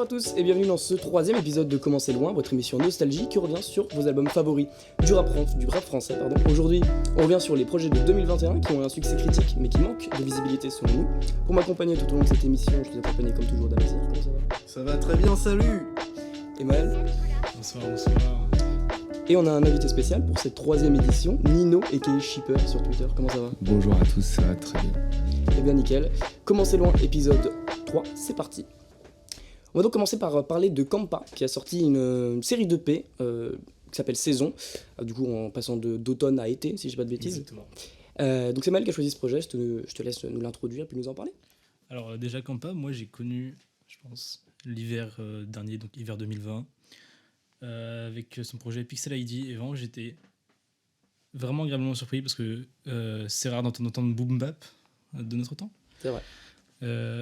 Bonjour à tous et bienvenue dans ce troisième épisode de Comment c'est loin, votre émission nostalgie qui revient sur vos albums favoris du rap français. Aujourd'hui, on revient sur les projets de 2021 qui ont un succès critique mais qui manquent de visibilité selon nous. Pour m'accompagner tout au long de cette émission, je vous accompagne comme toujours d'Amazir. Comment ça va ? Ça va très bien, salut. Et Maël ? Bonsoir. Et on a un invité spécial pour cette troisième édition, Nino aka Shipper sur Twitter. Comment ça va ? Bonjour à tous, ça va très bien. Eh bien nickel. Comment c'est loin, épisode 3, c'est parti. On va donc commencer par parler de Campa, qui a sorti une série d'EP qui s'appelle Saison, du coup en passant d'automne à été, si je dis pas de bêtises. Exactement. Donc c'est Maël qui a choisi ce projet, je te laisse nous l'introduire puis nous en parler. Alors déjà Campa, moi j'ai connu, je pense, l'hiver dernier, donc hiver 2020, avec son projet Pixel ID, et vraiment j'étais vraiment agréablement surpris parce que c'est rare d'entendre boom bap de notre temps. C'est vrai.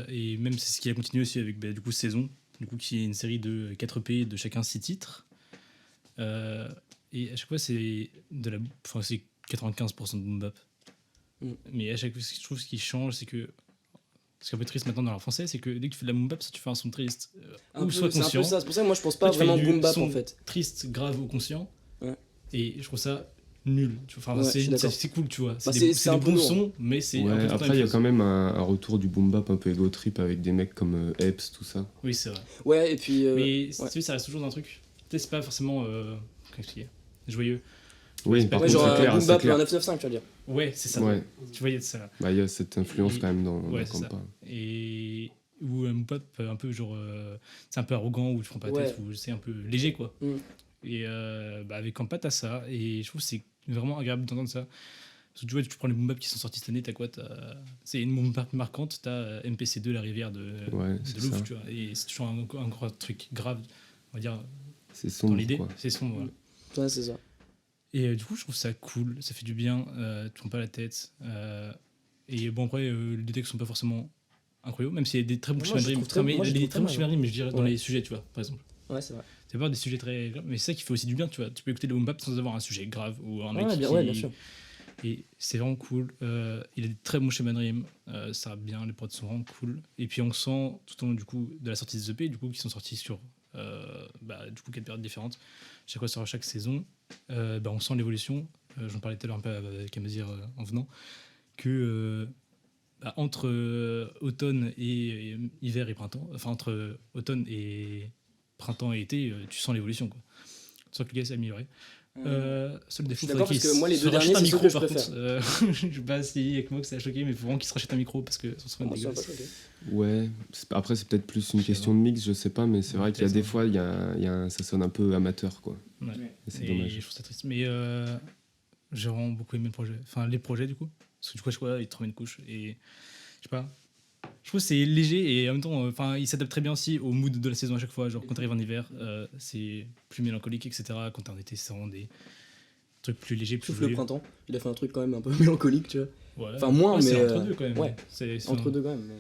Et même c'est ce qu'il a continué aussi avec du coup Saison, du coup qui est une série de 4 EP de chacun 6 titres. Et à chaque fois c'est c'est 95% de boom bap. Mais à chaque fois je trouve ce qui change c'est que ce qui est un peu triste maintenant dans l'art français, c'est que dès que tu fais de la boom bap, soit tu fais un son triste ou soit conscient. C'est un peu ça, c'est pour ça que moi je pense pas vraiment boom bap en fait. Triste, grave ou conscient. Ouais. Et je trouve ça nul. Enfin, c'est cool, tu vois. C'est un des bons peu sons, mais c'est un peu. Après, il y a quand même un retour du boom bap un peu ego trip avec des mecs comme Epps, tout ça. Oui, c'est vrai. Ouais, et puis. Mais tu sais, ça reste toujours un truc. Tu sais, c'est pas forcément. Comment expliquer ? Joyeux. Oui, par contre, genre c'est clair. boom bap 995, tu vas dire. Ouais, c'est ça. Ouais. Tu vois, il y a de ça. Bah, il y a cette influence quand même dans Campa. Et ou un boom bap un peu genre. C'est un peu arrogant, ou je prends pas tête, ou c'est un peu léger, quoi. Et avec Campa, t'as ça. Et je trouve que c'est vraiment agréable d'entendre ça. Parce que tu vois, tu prends les boom bap qui sont sortis cette année, t'as quoi ? C'est une boom bap marquante, t'as MPC2, La Rivière de Louvre, tu vois. Et c'est toujours un gros truc grave, on va dire. C'est sombre, dans l'idée, quoi. c'est sombre, voilà. Ouais, c'est ça. Et du coup, je trouve ça cool, ça fait du bien, tu prends pas la tête. Et bon, après, les textes sont pas forcément incroyables, même s'il y a des très bons schémas de rime. Les très bons schémas de rime, mais je dirais dans les sujets, tu vois, par exemple. Ouais, c'est vrai. C'est pas des sujets très graves, mais c'est ça qui fait aussi du bien, tu vois. Tu peux écouter le boom bap sans avoir un sujet grave ou un mec bien sûr. Et c'est vraiment cool. Il a des très bons schémas de rime, ça va bien, les prods sont vraiment cool. Et puis on sent tout au long du coup de la sortie des EP, du coup qui sont sortis sur du coup 4 périodes différentes, chaque fois sur chaque saison, on sent l'évolution. J'en parlais tout à l'heure un peu avec Amazir en venant, que entre automne et hiver et printemps, enfin entre automne et printemps et été, tu sens l'évolution, quoi. Tu sens que le gars s'est amélioré. Seul défaut, d'accord, parce que moi les deux derniers c'est micro, ceux que je par préfère. contre, je sais pas si avec moi que ça a choqué, mais il faut vraiment qu'il se rachète un micro parce que ça serait dégueulasse. Ouais, après c'est peut-être plus une question de mix, je sais pas, mais c'est vrai qu'il y a des fois ça sonne un peu amateur, quoi. Ouais. Et c'est dommage. Je trouve ça triste, mais j'ai vraiment beaucoup aimé le projet, enfin les projets du coup, parce que du coup je crois il te remet une couche et je sais pas. Je trouve que c'est léger et en même temps, il s'adapte très bien aussi au mood de la saison à chaque fois. Genre quand t'arrives en hiver, c'est plus mélancolique, etc. Quand t'es en été, c'est vraiment des trucs plus légers, plus Sauf le printemps, il a fait un truc quand même un peu mélancolique, tu vois. Voilà. Enfin moins, mais c'est entre deux quand même. Ouais. C'est entre deux quand même.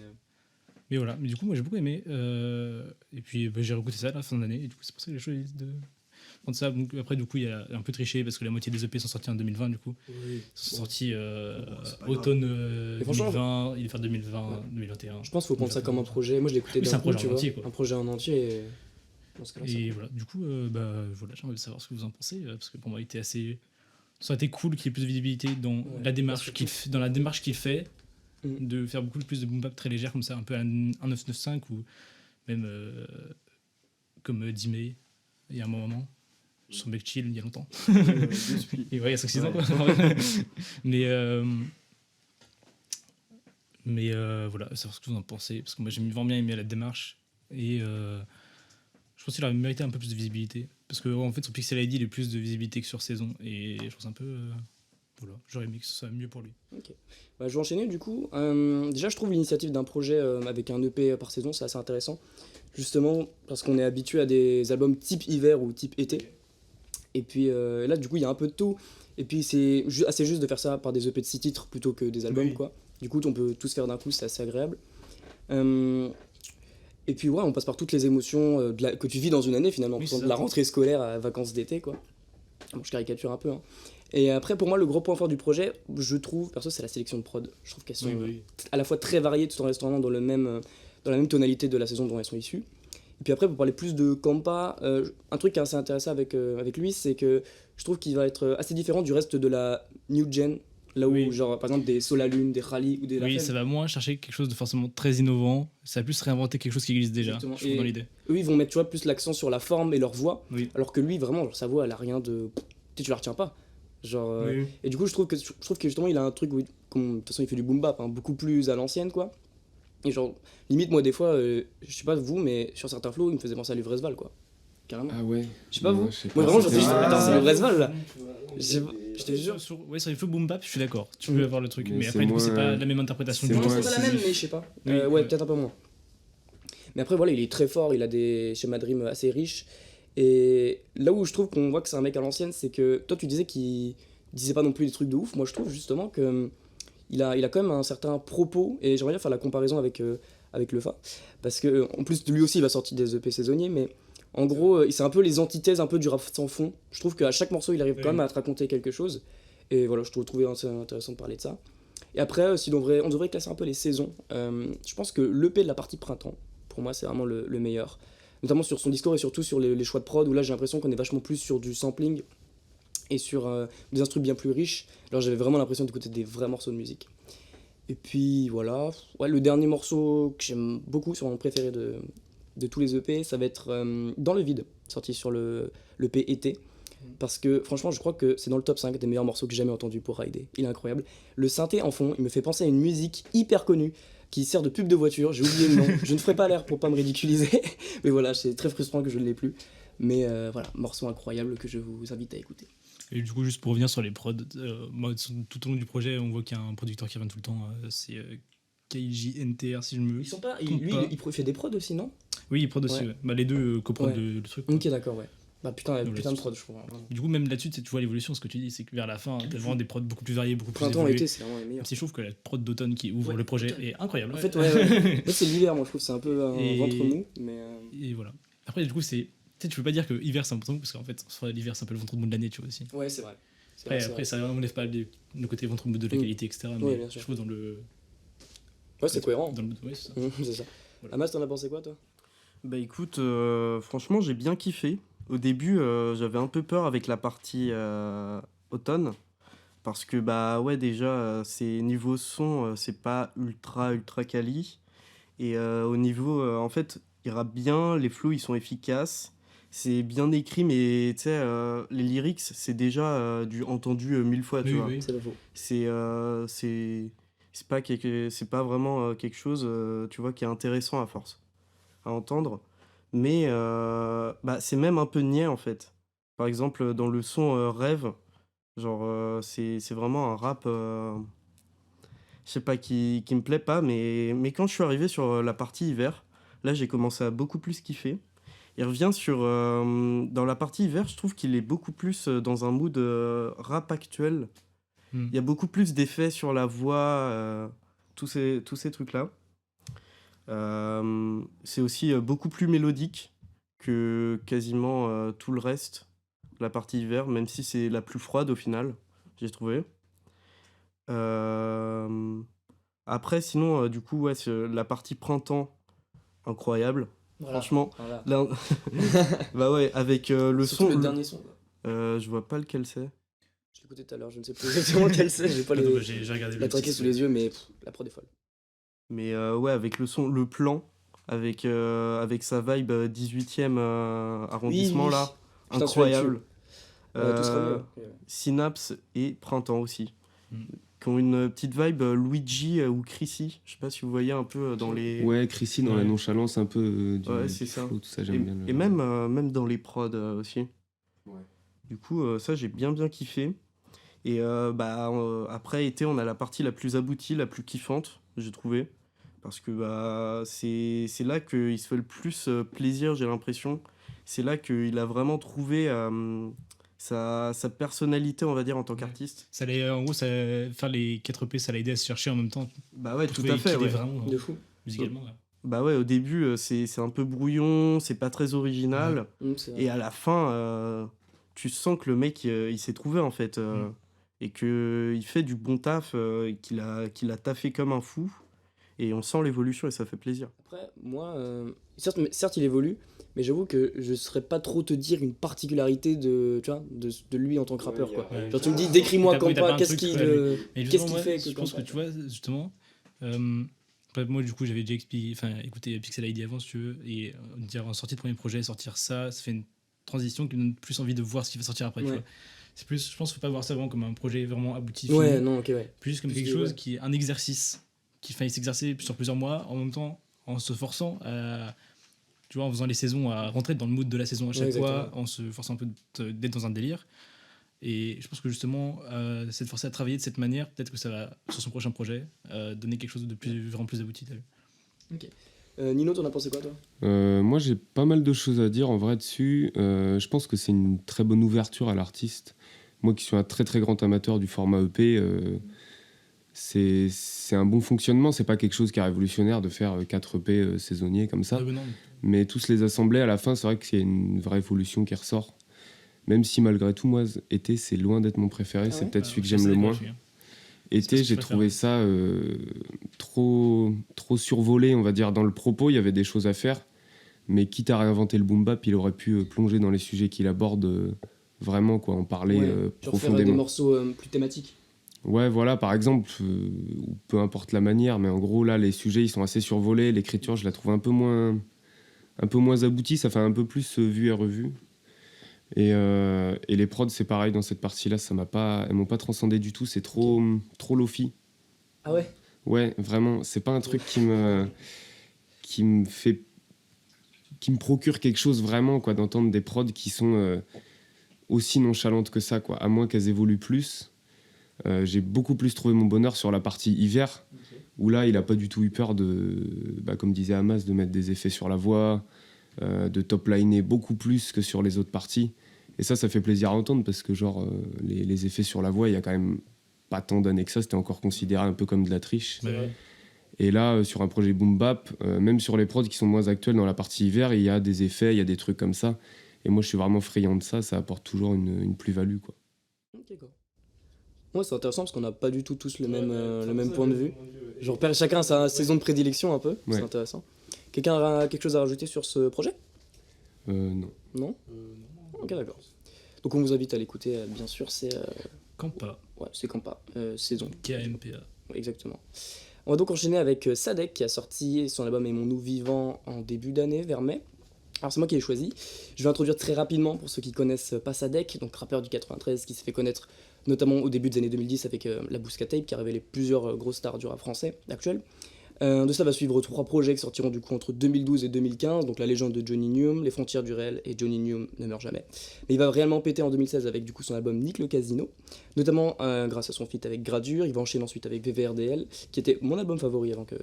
Mais voilà. Mais du coup, moi j'ai beaucoup aimé. Et puis j'ai réécouté ça à la fin de l'année. Et du coup, c'est pour ça que j'ai choisi de prendre ça. Donc, après, du coup, il y a un peu triché parce que la moitié des EP sont sortis en 2020. Du coup, ils sont sortis automne 2020, il est fin 2020, 2021. Je pense qu'il faut prendre ça comme un projet. Moi, je l'ai écouté d'un coup, tu vois. Un projet en entier. Et voilà. Du coup, j'ai envie de savoir ce que vous en pensez parce que pour moi, il était assez. Ça aurait été cool qu'il y ait plus de visibilité dans la démarche qu'il fait. De faire beaucoup plus de boom bap très légère comme ça, un peu un 995 ou même comme Dimé il y a un moment, son mec chill il y a longtemps. Et ouais, il y a 5-6 ans quoi. mais voilà, savoir ce que vous en pensez parce que moi j'ai vraiment bien aimé la démarche et je pense qu'il aurait mérité un peu plus de visibilité parce que en fait sur Pixel ID il a plus de visibilité que sur Saison et je pense un peu voilà, j'aurais aimé que ce soit mieux pour lui. Ok. Je vais enchaîner du coup. Déjà, je trouve l'initiative d'un projet avec un EP par saison, c'est assez intéressant. Justement, parce qu'on est habitué à des albums type hiver ou type été. Et puis là, du coup, il y a un peu de tout. Et puis, c'est assez juste de faire ça par des EP de 6 titres plutôt que des albums, quoi. Du coup, on peut tous faire d'un coup, c'est assez agréable. Et puis, on passe par toutes les émotions que tu vis dans une année finalement. Par exemple, de la rentrée scolaire à vacances d'été, quoi. Bon, je caricature un peu, hein. Et après, pour moi, le gros point fort du projet, je trouve, perso, c'est la sélection de prod. Je trouve qu'elles sont à la fois très variées tout en restant dans la même tonalité de la saison dont elles sont issues. Et puis après, pour parler plus de Campa, un truc qui est assez intéressant avec lui, c'est que je trouve qu'il va être assez différent du reste de la New Gen. Là où, Oui. genre, par exemple, des Solalune, des Rally ou des Oui, Lafemme, ça va moins chercher quelque chose de forcément très innovant. Ça va plus réinventer quelque chose qui existe déjà, Exactement. je trouve, Et dans l'idée. eux, ils vont mettre, tu vois, plus l'accent sur la forme et leur voix, Oui. alors que lui, vraiment, genre, sa voix, elle a rien de... Tu sais, tu la retiens pas. Genre, et du coup, je trouve que justement, il a un truc où, de toute façon, il fait du boom bap, hein, beaucoup plus à l'ancienne, quoi. Et genre, limite, moi, des fois, je sais pas vous, mais sur certains flows, il me faisait penser à Luvresval, quoi. Carrément. Ah ouais. Je sais pas vous. Je sais Moi, pas, vraiment, c'était- j'entends juste, attends, c'est Luvresval, là. Je te Sur, jure. ouais, sur les feux boom bap, je suis d'accord. Tu peux avoir le truc. Mais Mais c'est après, du coup, c'est moins- pas la même interprétation c'est du Non, tout. moins c'est pas la même, incisif. mais je sais pas. Oui, Ouais, ouais. peut-être un peu moins. Mais après, voilà, il est très fort, il a des schémas de rime assez riches. Et là où je trouve qu'on voit que c'est un mec à l'ancienne, c'est que toi, tu disais qu'il disait pas non plus des trucs de ouf. Moi, je trouve justement que il a quand même un certain propos. Et j'aimerais bien faire la comparaison avec Lefa. Parce que, en plus, lui aussi, il va sortir des EP saisonniers. Mais en gros, c'est un peu les antithèses un peu du rap sans fond. Je trouve qu'à chaque morceau, il arrive quand même à te raconter quelque chose. Et voilà, je trouvais assez intéressant de parler de ça. Et après, si on devrait classer un peu les saisons, je pense que l'EP de la partie printemps, pour moi, c'est vraiment le meilleur. Notamment sur son discours et surtout sur les choix de prod, où là, j'ai l'impression qu'on est vachement plus sur du sampling et sur des instruments bien plus riches. Alors, j'avais vraiment l'impression d'écouter des vrais morceaux de musique. Et puis, voilà. Ouais, le dernier morceau que j'aime beaucoup, c'est mon préféré de tous les EP, ça va être Dans le vide, sorti sur l'EP été. Parce que franchement, je crois que c'est dans le top 5 des meilleurs morceaux que j'ai jamais entendus pour Rider. Il est incroyable. Le synthé en fond, il me fait penser à une musique hyper connue qui sert de pub de voiture. J'ai oublié le nom. Je ne ferai pas l'air pour pas me ridiculiser. Mais voilà, c'est très frustrant que je ne l'ai plus. Mais voilà, morceau incroyable que je vous invite à écouter. Et du coup, juste pour revenir sur les prods, moi, tout au long du projet, on voit qu'il y a un producteur qui revient tout le temps. C'est KJNTR, si je me. Ils sont pas. trompe Lui, pas. il fait des prods aussi, non? Oui, il prod aussi. Ouais. Ouais. Bah, les deux coprod Ouais. le truc. quoi. Ok, d'accord, ouais. Bah putain, Non, putain de là-dessus. prod, je trouve. Vraiment. Du coup, même là-dessus, tu vois l'évolution, ce que tu dis, c'est que vers la fin, t'as vraiment des prods beaucoup plus variés, beaucoup plus Printemps, évolués. été, c'est vraiment les meilleurs. Même si je trouve que la prod d'automne qui ouvre Ouais, le projet automne. est incroyable. En fait, ouais. Moi, c'est l'hiver, moi, je trouve. C'est un peu un Et- ventre mou. Mais. Et voilà. Après, du coup, c'est. Tu sais, tu peux pas dire que l'hiver c'est un ventre mou, parce qu'en fait, soit l'hiver c'est un peu le ventre mou de l'année, tu vois aussi. Ouais, c'est vrai. Après, ça n'enlève pas le côté ventre mou de la Mm. qualité, etc. Mais Ouais, bien sûr. je trouve dans le. Ouais, c'est cohérent. Dans le ouais, c'est ça. C'est ça. Voilà. Amas, t'en as pensé quoi, toi? Bah écoute, franchement j'ai bien kiffé. Au début j'avais un peu peur avec la partie automne. Parce que bah ouais déjà c'est niveau son c'est pas ultra quali. Et au niveau en fait il rappe bien, les flows ils sont efficaces. C'est bien écrit mais tu sais les lyrics c'est déjà du entendu 1000 fois tu Oui, vois. oui. C'est pas faux. C'est pas vraiment quelque chose tu vois qui est intéressant à force à entendre, mais bah, c'est même un peu niais en fait. Par exemple, dans le son Rêve, genre c'est vraiment un rap, je sais pas, qui me plaît pas, mais quand je suis arrivé sur la partie hiver, là j'ai commencé à beaucoup plus kiffer. Il revient sur. Dans la partie hiver, je trouve qu'il est beaucoup plus dans un mood rap actuel. Hmm. Il y a beaucoup plus d'effets sur la voix, tous ces trucs-là. C'est aussi beaucoup plus mélodique que quasiment tout le reste, la partie hiver, même si c'est la plus froide au final, j'ai trouvé. Après, sinon, du coup, ouais, la partie printemps, incroyable. Voilà. Franchement, Voilà. là, bah ouais, avec le Surtout son. le dernier son. quoi. Je vois pas lequel c'est. Je l'ai écouté tout à l'heure, je ne sais plus exactement lequel c'est. J'ai pas Attends, bah, les... j'ai regardé la le traquée titre, sous les yeux, mais la prod est folle. Mais ouais, avec le son, le plan, avec sa vibe 18e arrondissement oui. là, Putain, incroyable. Tout sera mieux. Synapse et Printemps aussi. Mm. Qui ont une petite vibe Luigi ou Chrissy. Je sais pas si vous voyez un peu dans les. Ouais, Chrissy dans la Ouais. nonchalance un peu Ouais, du c'est ça. flow, tout ça, Et, j'aime bien. et même dans les prods aussi. Ouais. Du coup, ça j'ai bien kiffé. Et après été, on a la partie la plus aboutie, la plus kiffante, j'ai trouvé. Parce que bah, c'est là qu'il se fait le plus plaisir, j'ai l'impression. C'est là qu'il a vraiment trouvé sa personnalité, on va dire, en tant qu'artiste. Ça en gros, faire les 4 EP, ça l'a aidé à se chercher en même temps. Bah ouais, tout Trouver à fait. qui il est Ouais. vraiment De fou. musicalement. Ouais. Bah ouais, au début, c'est un peu brouillon, c'est pas très original. C'est vrai. Et à la fin, tu sens que le mec, il s'est trouvé, en fait. Et qu'il fait du bon taf, qu'il a taffé comme un fou. Et on sent l'évolution et ça fait plaisir. Après, moi, certes, il évolue, mais j'avoue que je saurais pas trop te dire une particularité tu vois, de lui en tant que rappeur, quoi. Ouais. Genre, tu me dis, décris-moi T'as pas Campa, un qu'est-ce truc, qu'il ouais, Mais qu'est-ce justement, qu'il moi, fait je pense que Campa tu vois, justement, moi, du coup, j'avais déjà écouté Pixel ID avant, si tu veux, et dire en sortie de premier projet, sortir ça fait une transition qui me donne plus envie de voir ce qui va sortir après, tu Ouais. vois. C'est plus, je pense qu'il faut pas voir ça vraiment comme un projet vraiment abouti, Ouais, fini, non, ok, ouais. plus comme Plus quelque que, chose ouais. qui est un exercice, qui faille s'exercer sur plusieurs mois, en même temps, en se forçant à, tu vois, en faisant les saisons, à rentrer dans le mood de la saison à chaque Ouais, fois, exactement. en se forçant un peu d'être dans un délire. Et je pense que justement, c'est de forcer à travailler de cette manière, peut-être que ça va, sur son prochain projet, donner quelque chose de vraiment plus abouti, t'as vu. Nino, t'en as pensé quoi, toi? Moi, j'ai pas mal de choses à dire en vrai dessus. Je pense que c'est une très bonne ouverture à l'artiste. Moi qui suis un très très grand amateur du format EP, c'est un bon fonctionnement. C'est pas quelque chose qui est révolutionnaire de faire 4 EP saisonniers comme ça. Non. Mais tous les assembler à la fin, c'est vrai que c'est une vraie évolution qui ressort. Même si malgré tout, moi, été, c'est loin d'être mon préféré. Ah c'est ouais peut-être celui que j'aime le moins. Été, ce que j'ai tu trouvé ça trop survolé, on va dire. Dans le propos, il y avait des choses à faire. Mais quitte à réinventer le boom bap, il aurait pu plonger dans les sujets qu'il aborde vraiment, quoi, en parler Ouais, genre faire des profondément. morceaux plus thématiques. Ouais, voilà, par exemple, ou peu importe la manière, mais en gros, là, les sujets, ils sont assez survolés. L'écriture, je la trouve un peu moins aboutie. Ça fait un peu plus vu et revu. Et les prods, c'est pareil dans cette partie-là, elles m'ont pas transcendé du tout. C'est trop lofi. Ah ouais? Ouais, vraiment, c'est pas un truc qui me procure quelque chose vraiment, quoi, d'entendre des prods qui sont aussi nonchalantes que ça, quoi. À moins qu'elles évoluent plus. J'ai beaucoup plus trouvé mon bonheur sur la partie hiver, où là, il a pas du tout eu peur comme disait Hamas, de mettre des effets sur la voix, de top-liner beaucoup plus que sur les autres parties. Et ça fait plaisir à entendre parce que genre les effets sur la voix, il y a quand même pas tant d'années que ça, c'était encore considéré un peu comme de la triche. C'est vrai. Et là, sur un projet boom bap, même sur les prods qui sont moins actuels dans la partie hiver, il y a des effets, il y a des trucs comme ça. Et moi, je suis vraiment friand de ça, ça apporte toujours une plus-value, quoi. Ok, d'accord. Ouais, c'est intéressant parce qu'on n'a pas du tout tous le même point de vue. Genre, chacun a sa saison de prédilection un peu, Ouais. c'est intéressant. Quelqu'un a quelque chose à rajouter sur ce projet? Non. Non? Ok, d'accord. Donc on vous invite à l'écouter, bien sûr, c'est Campa, Campa, saison. KMPA. Ouais, exactement. On va donc enchaîner avec Sadek qui a sorti son album Aimons-nous vivants en début d'année, vers mai. Alors c'est moi qui l'ai choisi. Je vais introduire très rapidement pour ceux qui connaissent pas Sadek, donc rappeur du 93 qui s'est fait connaître notamment au début des années 2010 avec la Bousca Tape qui a révélé plusieurs grosses stars du rap français actuel. De ça va suivre 3 projets qui sortiront du coup entre 2012 et 2015, donc La légende de Johnny Newm, Les frontières du réel et Johnny Newm ne meurt jamais. Mais il va réellement péter en 2016 avec du coup son album Nick le Casino, notamment grâce à son feat avec Gradure. Il va enchaîner ensuite avec VVRDL, qui était mon album favori avant que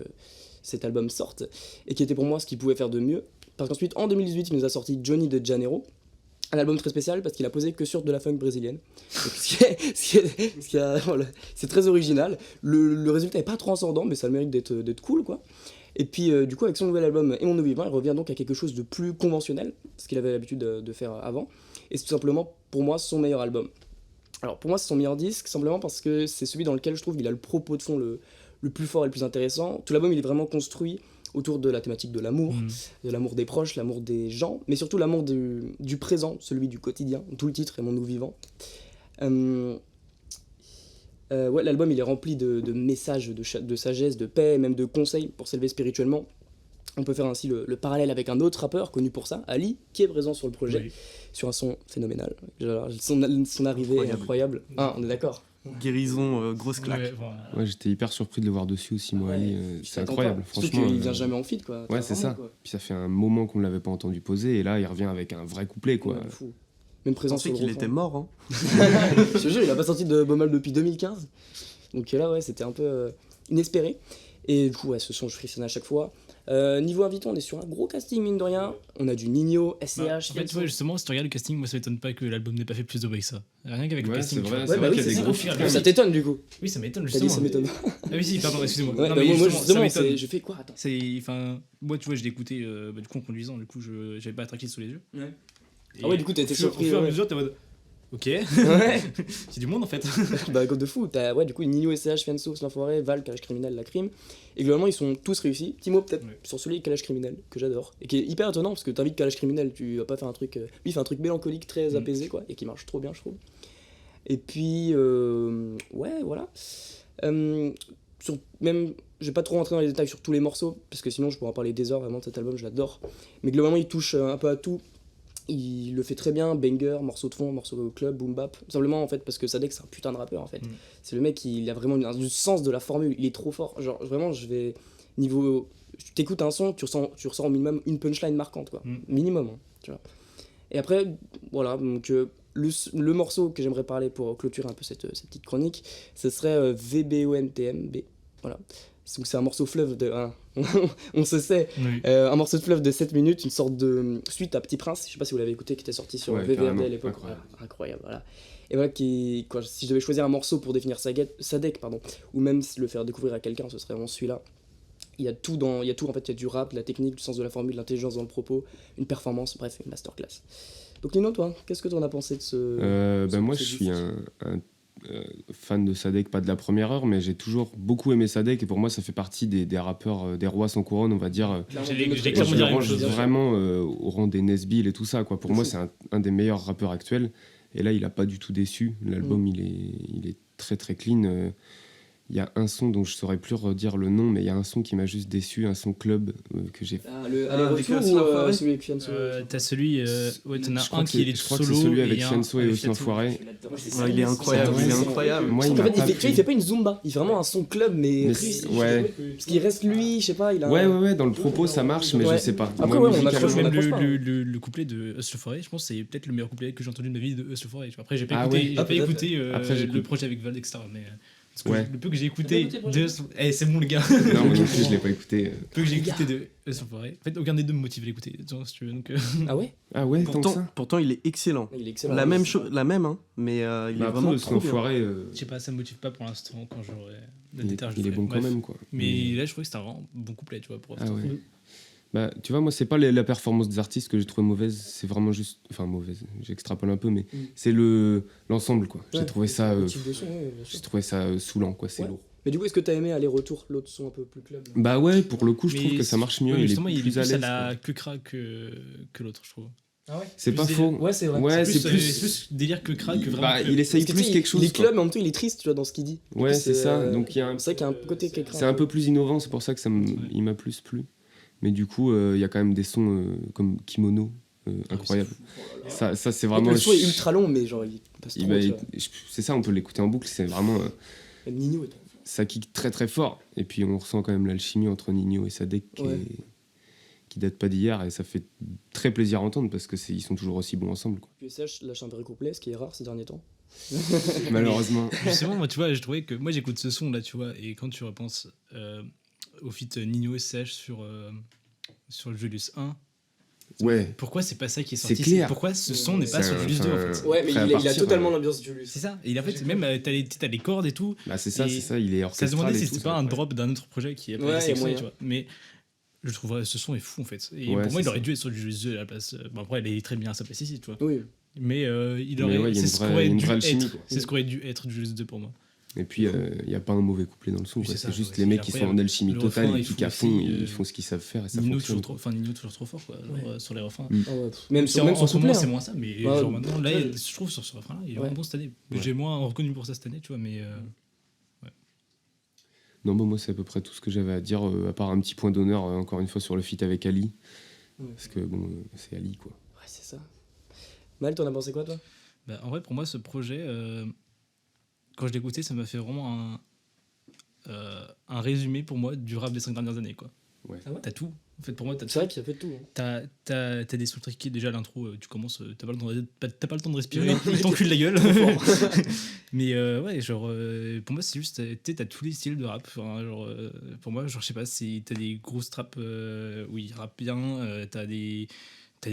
cet album sorte, et qui était pour moi ce qu'il pouvait faire de mieux. Parce qu'ensuite en 2018 il nous a sorti Johnny de Janeiro, un album très spécial parce qu'il a posé que sur de la funk brésilienne. Donc, voilà, c'est très original. Le résultat est pas transcendant, mais ça a le mérite d'être cool, quoi. Et puis, du coup, avec son nouvel album Aimons-nous vivants, il revient donc à quelque chose de plus conventionnel, ce qu'il avait l'habitude de faire avant. Et c'est tout simplement, pour moi, son meilleur album. Alors, pour moi, c'est son meilleur disque, simplement parce que c'est celui dans lequel je trouve qu'il a le propos de fond le plus fort et le plus intéressant. Tout l'album, il est vraiment construit autour de la thématique de l'amour des proches, l'amour des gens, mais surtout l'amour du présent, celui du quotidien. Tout le titre, Aimons-nous vivants. Ouais, l'album il est rempli de messages de sagesse, de paix, et même de conseils pour s'élever spirituellement. On peut faire ainsi le parallèle avec un autre rappeur connu pour ça, Ali, qui est présent sur le projet, Oui. sur un son phénoménal. Son arrivée est incroyable. Ah, on est d'accord. Guérison, grosse claque. Ouais, voilà. Ouais, j'étais hyper surpris de le voir dessus aussi, moi, Ali. Tu C'est t'attends incroyable, pas. Surtout franchement. qu'il vient jamais en feat, quoi. Ouais, c'est ça. Puis ça fait un moment qu'on ne l'avait pas entendu poser, et là, il revient avec un vrai couplet, quoi. Ouais, de fou. Même Je présent pensais sur le qu'il refrain. était mort, hein. Je te jure, il a pas sorti de Bomal depuis 2015. Donc là, ouais, c'était un peu inespéré. Et du coup, ouais, ce son, je frissonne à chaque fois. Niveau invité, on est sur un gros casting, mine de rien. On a du Nino, SCH. En fait, tu vois, justement, si tu regardes le casting, moi ça m'étonne pas que l'album n'ait pas fait plus de bruit que ça. Rien qu'avec le Ouais, casting. c'est tu vrai, vois. c'est Ouais, bah vrai oui, qu'il y a c'est des ça. gros films. Ça t'étonne, du coup. Oui, ça m'étonne T'as justement. dit ça m'étonne. Ah oui, si, pardon, excusez-moi. Ouais, Non, bah mais moi, ça justement, m'étonne. je fais quoi? Attends. Enfin, moi, tu vois, je l'ai écouté du coup en conduisant, du coup, j'avais pas la tracklist sous les yeux. Ouais. Et Ah ouais, du coup, t'as été au surpris, fur et à ouais. mesure, t'es en mode. Ok. Ouais. C'est du monde en fait. Bah, God de fou. T'as, ouais, du coup, Nino, SCH, Fianso, l'Enfoiré, Val, Calage Criminel, La Crime. Et globalement, ils sont tous réussis. Petit mot peut-être Ouais. sur celui Calage Criminel, que j'adore. Et qui est hyper étonnant, parce que t'invites Calage Criminel, tu vas pas faire un truc. Lui, il fait un truc mélancolique, très apaisé, quoi, et qui marche trop bien, je trouve. Et puis, ouais, voilà. Même, je vais pas trop rentrer dans les détails sur tous les morceaux, parce que sinon je pourrais en parler des heures, vraiment de cet album, je l'adore. Mais globalement, il touche un peu à tout. Il le fait très bien, banger, morceau de fond, morceau club, boom bap. Simplement en fait, parce que Sadek c'est un putain de rappeur en fait. C'est le mec, il a vraiment du sens de la formule, il est trop fort. Genre vraiment, niveau. Tu t'écoutes un son, tu ressens au minimum une punchline marquante, quoi. Minimum, hein, tu vois. Et après, voilà, donc le morceau que j'aimerais parler pour clôturer un peu cette petite chronique, ce serait VBOMTMB. Voilà. Donc c'est un morceau fleuve de. On se sait. Oui. Un morceau de fleuve de 7 minutes, une sorte de suite à Petit Prince, je sais pas si vous l'avez écouté, qui était sorti sur Ouais, VVRD carrément, à l'époque. incroyable. Voilà, incroyable, voilà. Et voilà, si je devais choisir un morceau pour définir Sadek, ou même le faire découvrir à quelqu'un, ce serait vraiment celui-là. Il y a tout en fait, il y a du rap, de la technique, du sens de la formule, de l'intelligence dans le propos, une performance, bref, une masterclass. Donc Nino, toi, qu'est-ce que tu en as pensé de ce Moi, ce je suis disque un fan de Sadek, pas de la première heure, mais j'ai toujours beaucoup aimé Sadek, et pour moi, ça fait partie des rappeurs, des rois sans couronne, on va dire. J'ai Moi, clairement je dit le la même range chose. vraiment au rang des Nesbill et tout ça, quoi. Pour De moi, fou. c'est un des meilleurs rappeurs actuels, et là, il a pas du tout déçu. L'album, il est très très clean. Il y a un son dont je saurais plus redire le nom, mais il y a un son qui m'a juste déçu, un son club que j'ai. Le avec aller-retour Oslo ou Enfoiré celui avec Fianso T'as celui. Ouais, t'en Je as crois un que qui est je crois que solo. c'est celui et avec un Fianso et avec Oslo Fianso. Enfoiré. Ouais, il est incroyable, il est incroyable. Moi, En il fait, m'a il pas fait, tu vois, il fait pas une zumba, il fait vraiment un son club, mais Mais réussi. ouais. Parce qu'il reste lui, je sais pas, il a. Ouais, dans le propos ça marche, mais Ouais. je sais pas. Après, Moi, ouais, on musicalement- accroche, Même accroche pas, hein. le couplet de Hustle Forêt, je pense que c'est peut-être le meilleur couplet que j'ai entendu de ma vie de Hustle Forêt. Après, j'ai pas Ah écouté, ouais. j'ai Ah, pas peut-être. écouté Après, le j'écoute. projet avec Val, etc. Mais parce que Ouais. le peu que j'ai écouté écouté le projet de. C'est bon, les gars. Non, moi non plus, je l'ai pas écouté. Le peu que j'ai écouté de Hustle Forêt. En fait, aucun des deux me motive à l'écouter, si tu veux. Donc, Ah ouais. Ah ouais, tant que ça. Pourtant, il est excellent. Il est excellent. La même chose, hein, mais il est Bah après, vraiment le trop bien. Enfoiré, je sais pas, ça me motive pas pour l'instant quand j'aurai la il déterre, je est le bon ferai. quand Bref. même, quoi. Mais là, je trouvais que c'était un vraiment bon couplet, tu vois. Pour Ah ouais. Bah, tu vois, moi, c'est pas la performance des artistes que j'ai trouvé mauvaise, c'est vraiment juste. Enfin, mauvaise, j'extrapole un peu, mais c'est l'ensemble, quoi. J'ai trouvé ça. Le type de son, ouais, bien sûr. J'ai trouvé ça saoulant, quoi, c'est Ouais. lourd. Mais du coup, est-ce que t'as aimé aller-retour, l'autre son un peu plus club là Bah ouais, pour le coup, je trouve Mais que ça marche mieux, ouais, il est justement, plus à à l'aise. la quoi. que cra que l'autre, je trouve. Ah ouais. C'est plus pas délire. faux. Ouais, c'est vrai. Ouais, c'est C'est plus. plus délire que cra que vraiment. Bah, club. il essaye Parce que, tu plus sais, quelque chose. Il est quoi. club, mais en même temps, il est triste, tu vois, dans ce qu'il dit. Du Ouais, coup, c'est ça. Donc, il y a un C'est vrai qu'il y a un côté quelqu'un. C'est un peu plus innovant, c'est pour ça que il m'a plus plu. Mais du coup, il y a quand même des sons comme Kimono, incroyable. Ça, c'est vraiment. Le son est ultra long, mais genre, il passe trop. tu vois. C'est ça, on peut l'écouter en boucle. C'est vraiment. Même Nino et tout. Ça kick très très fort. Et puis, on ressent quand même l'alchimie entre Nino et Sadek qui date pas d'hier. Et ça fait très plaisir à entendre parce qu'ils sont toujours aussi bons ensemble. Quoi. Puis SCH lâche un vrai couplet, ce qui est rare ces derniers temps. Malheureusement. Justement, moi, tu vois, je trouvais que. Moi, j'écoute ce son là, tu vois, et quand tu repenses au feat Nino SCH sur le Julius 1, Ouais. pourquoi c'est pas ça qui est C'est sorti clair. Pourquoi ce son n'est pas C'est sur Julius 2 en un- fait Ouais, mais Prêt à il a partir, totalement l'ambiance de Julius. C'est ça. Et en fait, même t'as les cordes et tout. Bah, c'est ça, Et il est Ça se orchestral. demandait et si tout, c'était c'est pas un incroyable. drop d'un autre projet qui est Ouais, pas y a sélectionné, moyen. tu vois. Mais je trouve ce son est fou en fait. Et Ouais, pour moi, c'est il aurait ça. dû être sur du Julius 2 à la place. Bon, après, il est très bien à sa place ici, tu vois. Oui. Mais il Mais aurait. ouais, il y a c'est une ce vraie- qu'aurait il y a une dû vraie alchimie, être. quoi. C'est ce qu'aurait dû être du Julius 2 pour moi. Et puis, il n'y a pas un mauvais couplet dans le son. Oui, quoi. c'est C'est ça, juste ouais, les c'est mecs qui sont en incroyable. alchimie Le totale refrain, et il qui faut à fond, aussi, ils font ce qu'ils savent faire et ça Nino fonctionne. Nino toujours trop fort quoi, sur les refrains. Mm. Ah ouais. Même C'est sur en ce son moment couplet. c'est hein. moins ça, mais Ouais, genre maintenant là, ouais. je trouve sur ce refrain là, il est Ouais. vraiment bon cette année. Ouais. J'ai moins reconnu pour ça cette année, tu vois, mais Non, bah, moi, c'est à peu près tout ce que j'avais à dire, à part un petit point d'honneur, encore une fois, sur le feat avec Ali. Ouais. Parce que, bon, c'est Ali, quoi. Ouais, c'est ça. Mal, t'en as pensé quoi, toi? bah, en vrai pour moi ce projet, quand je l'ai écouté, ça m'a fait vraiment un résumé pour moi du rap des 5 dernières années quoi. Ouais. Ah ouais. T'as tout. En fait pour moi C'est vrai qu'il a fait tout. Hein. T'as des sous-trucs qui déjà à l'intro, tu commences, t'as pas le temps de respirer, Non, il t'encule la gueule. Trop fort. Mais ouais, genre, pour moi, c'est juste, tu sais, t'as tous les styles de rap. Enfin, genre, pour moi, genre, je sais pas, t'as des grosses traps où ils rappent bien, t'as des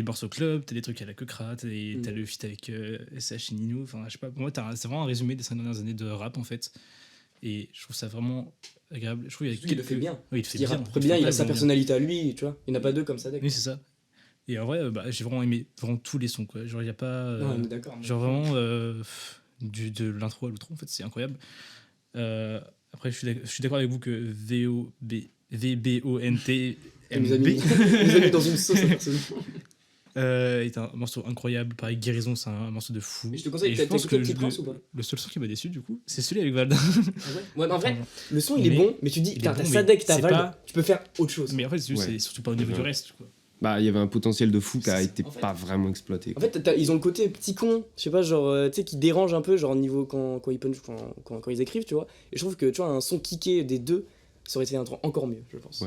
morceaux club, t'as des trucs à la quecra, t'as le feat avec SH et Nino. Enfin, je sais pas, pour moi, c'est vraiment un résumé des 5 dernières années de rap en fait. Et je trouve ça vraiment agréable. Je trouve Il le fait bien. Oui, il le fait Il bien. rappe très bien, il a sa vraiment personnalité à lui, tu vois. Il n'y en a pas deux comme ça. Oui, c'est ça. Et en vrai, j'ai vraiment aimé vraiment tous les sons, quoi. Genre, il n'y a pas. Ouais, on est d'accord. Genre, vraiment, de l'intro à l'outro, en fait, c'est incroyable. Après, je suis d'accord avec vous que VBONT. Il nous a mis dans une sauce, cette personne. Est un morceau incroyable. Pareil, Guérison, c'est un morceau de fou. Et je te conseille, Et t'as je pense écouté que Petit Prince ou pas? le seul son qui m'a déçu, du coup, c'est celui avec Vald. Ah ouais, mais en vrai, le son il est Mais- bon, mais tu dis, il est putain, bon, t'as mais Sadek, t'as c'est Vald, pas- tu peux faire autre chose. Mais en fait, c'est Ouais. surtout pas au niveau du Ouais. reste, quoi. Bah, il y avait un potentiel de fou qui a C'est- été en fait- pas vraiment exploité. En quoi. fait, ils ont le côté petit con, je sais pas, genre, tu sais, qui dérange un peu, genre, niveau quand ils punch, quand ils écrivent, tu vois. Et je trouve que, tu vois, un son kické des deux, ça aurait été un truc encore mieux, je pense.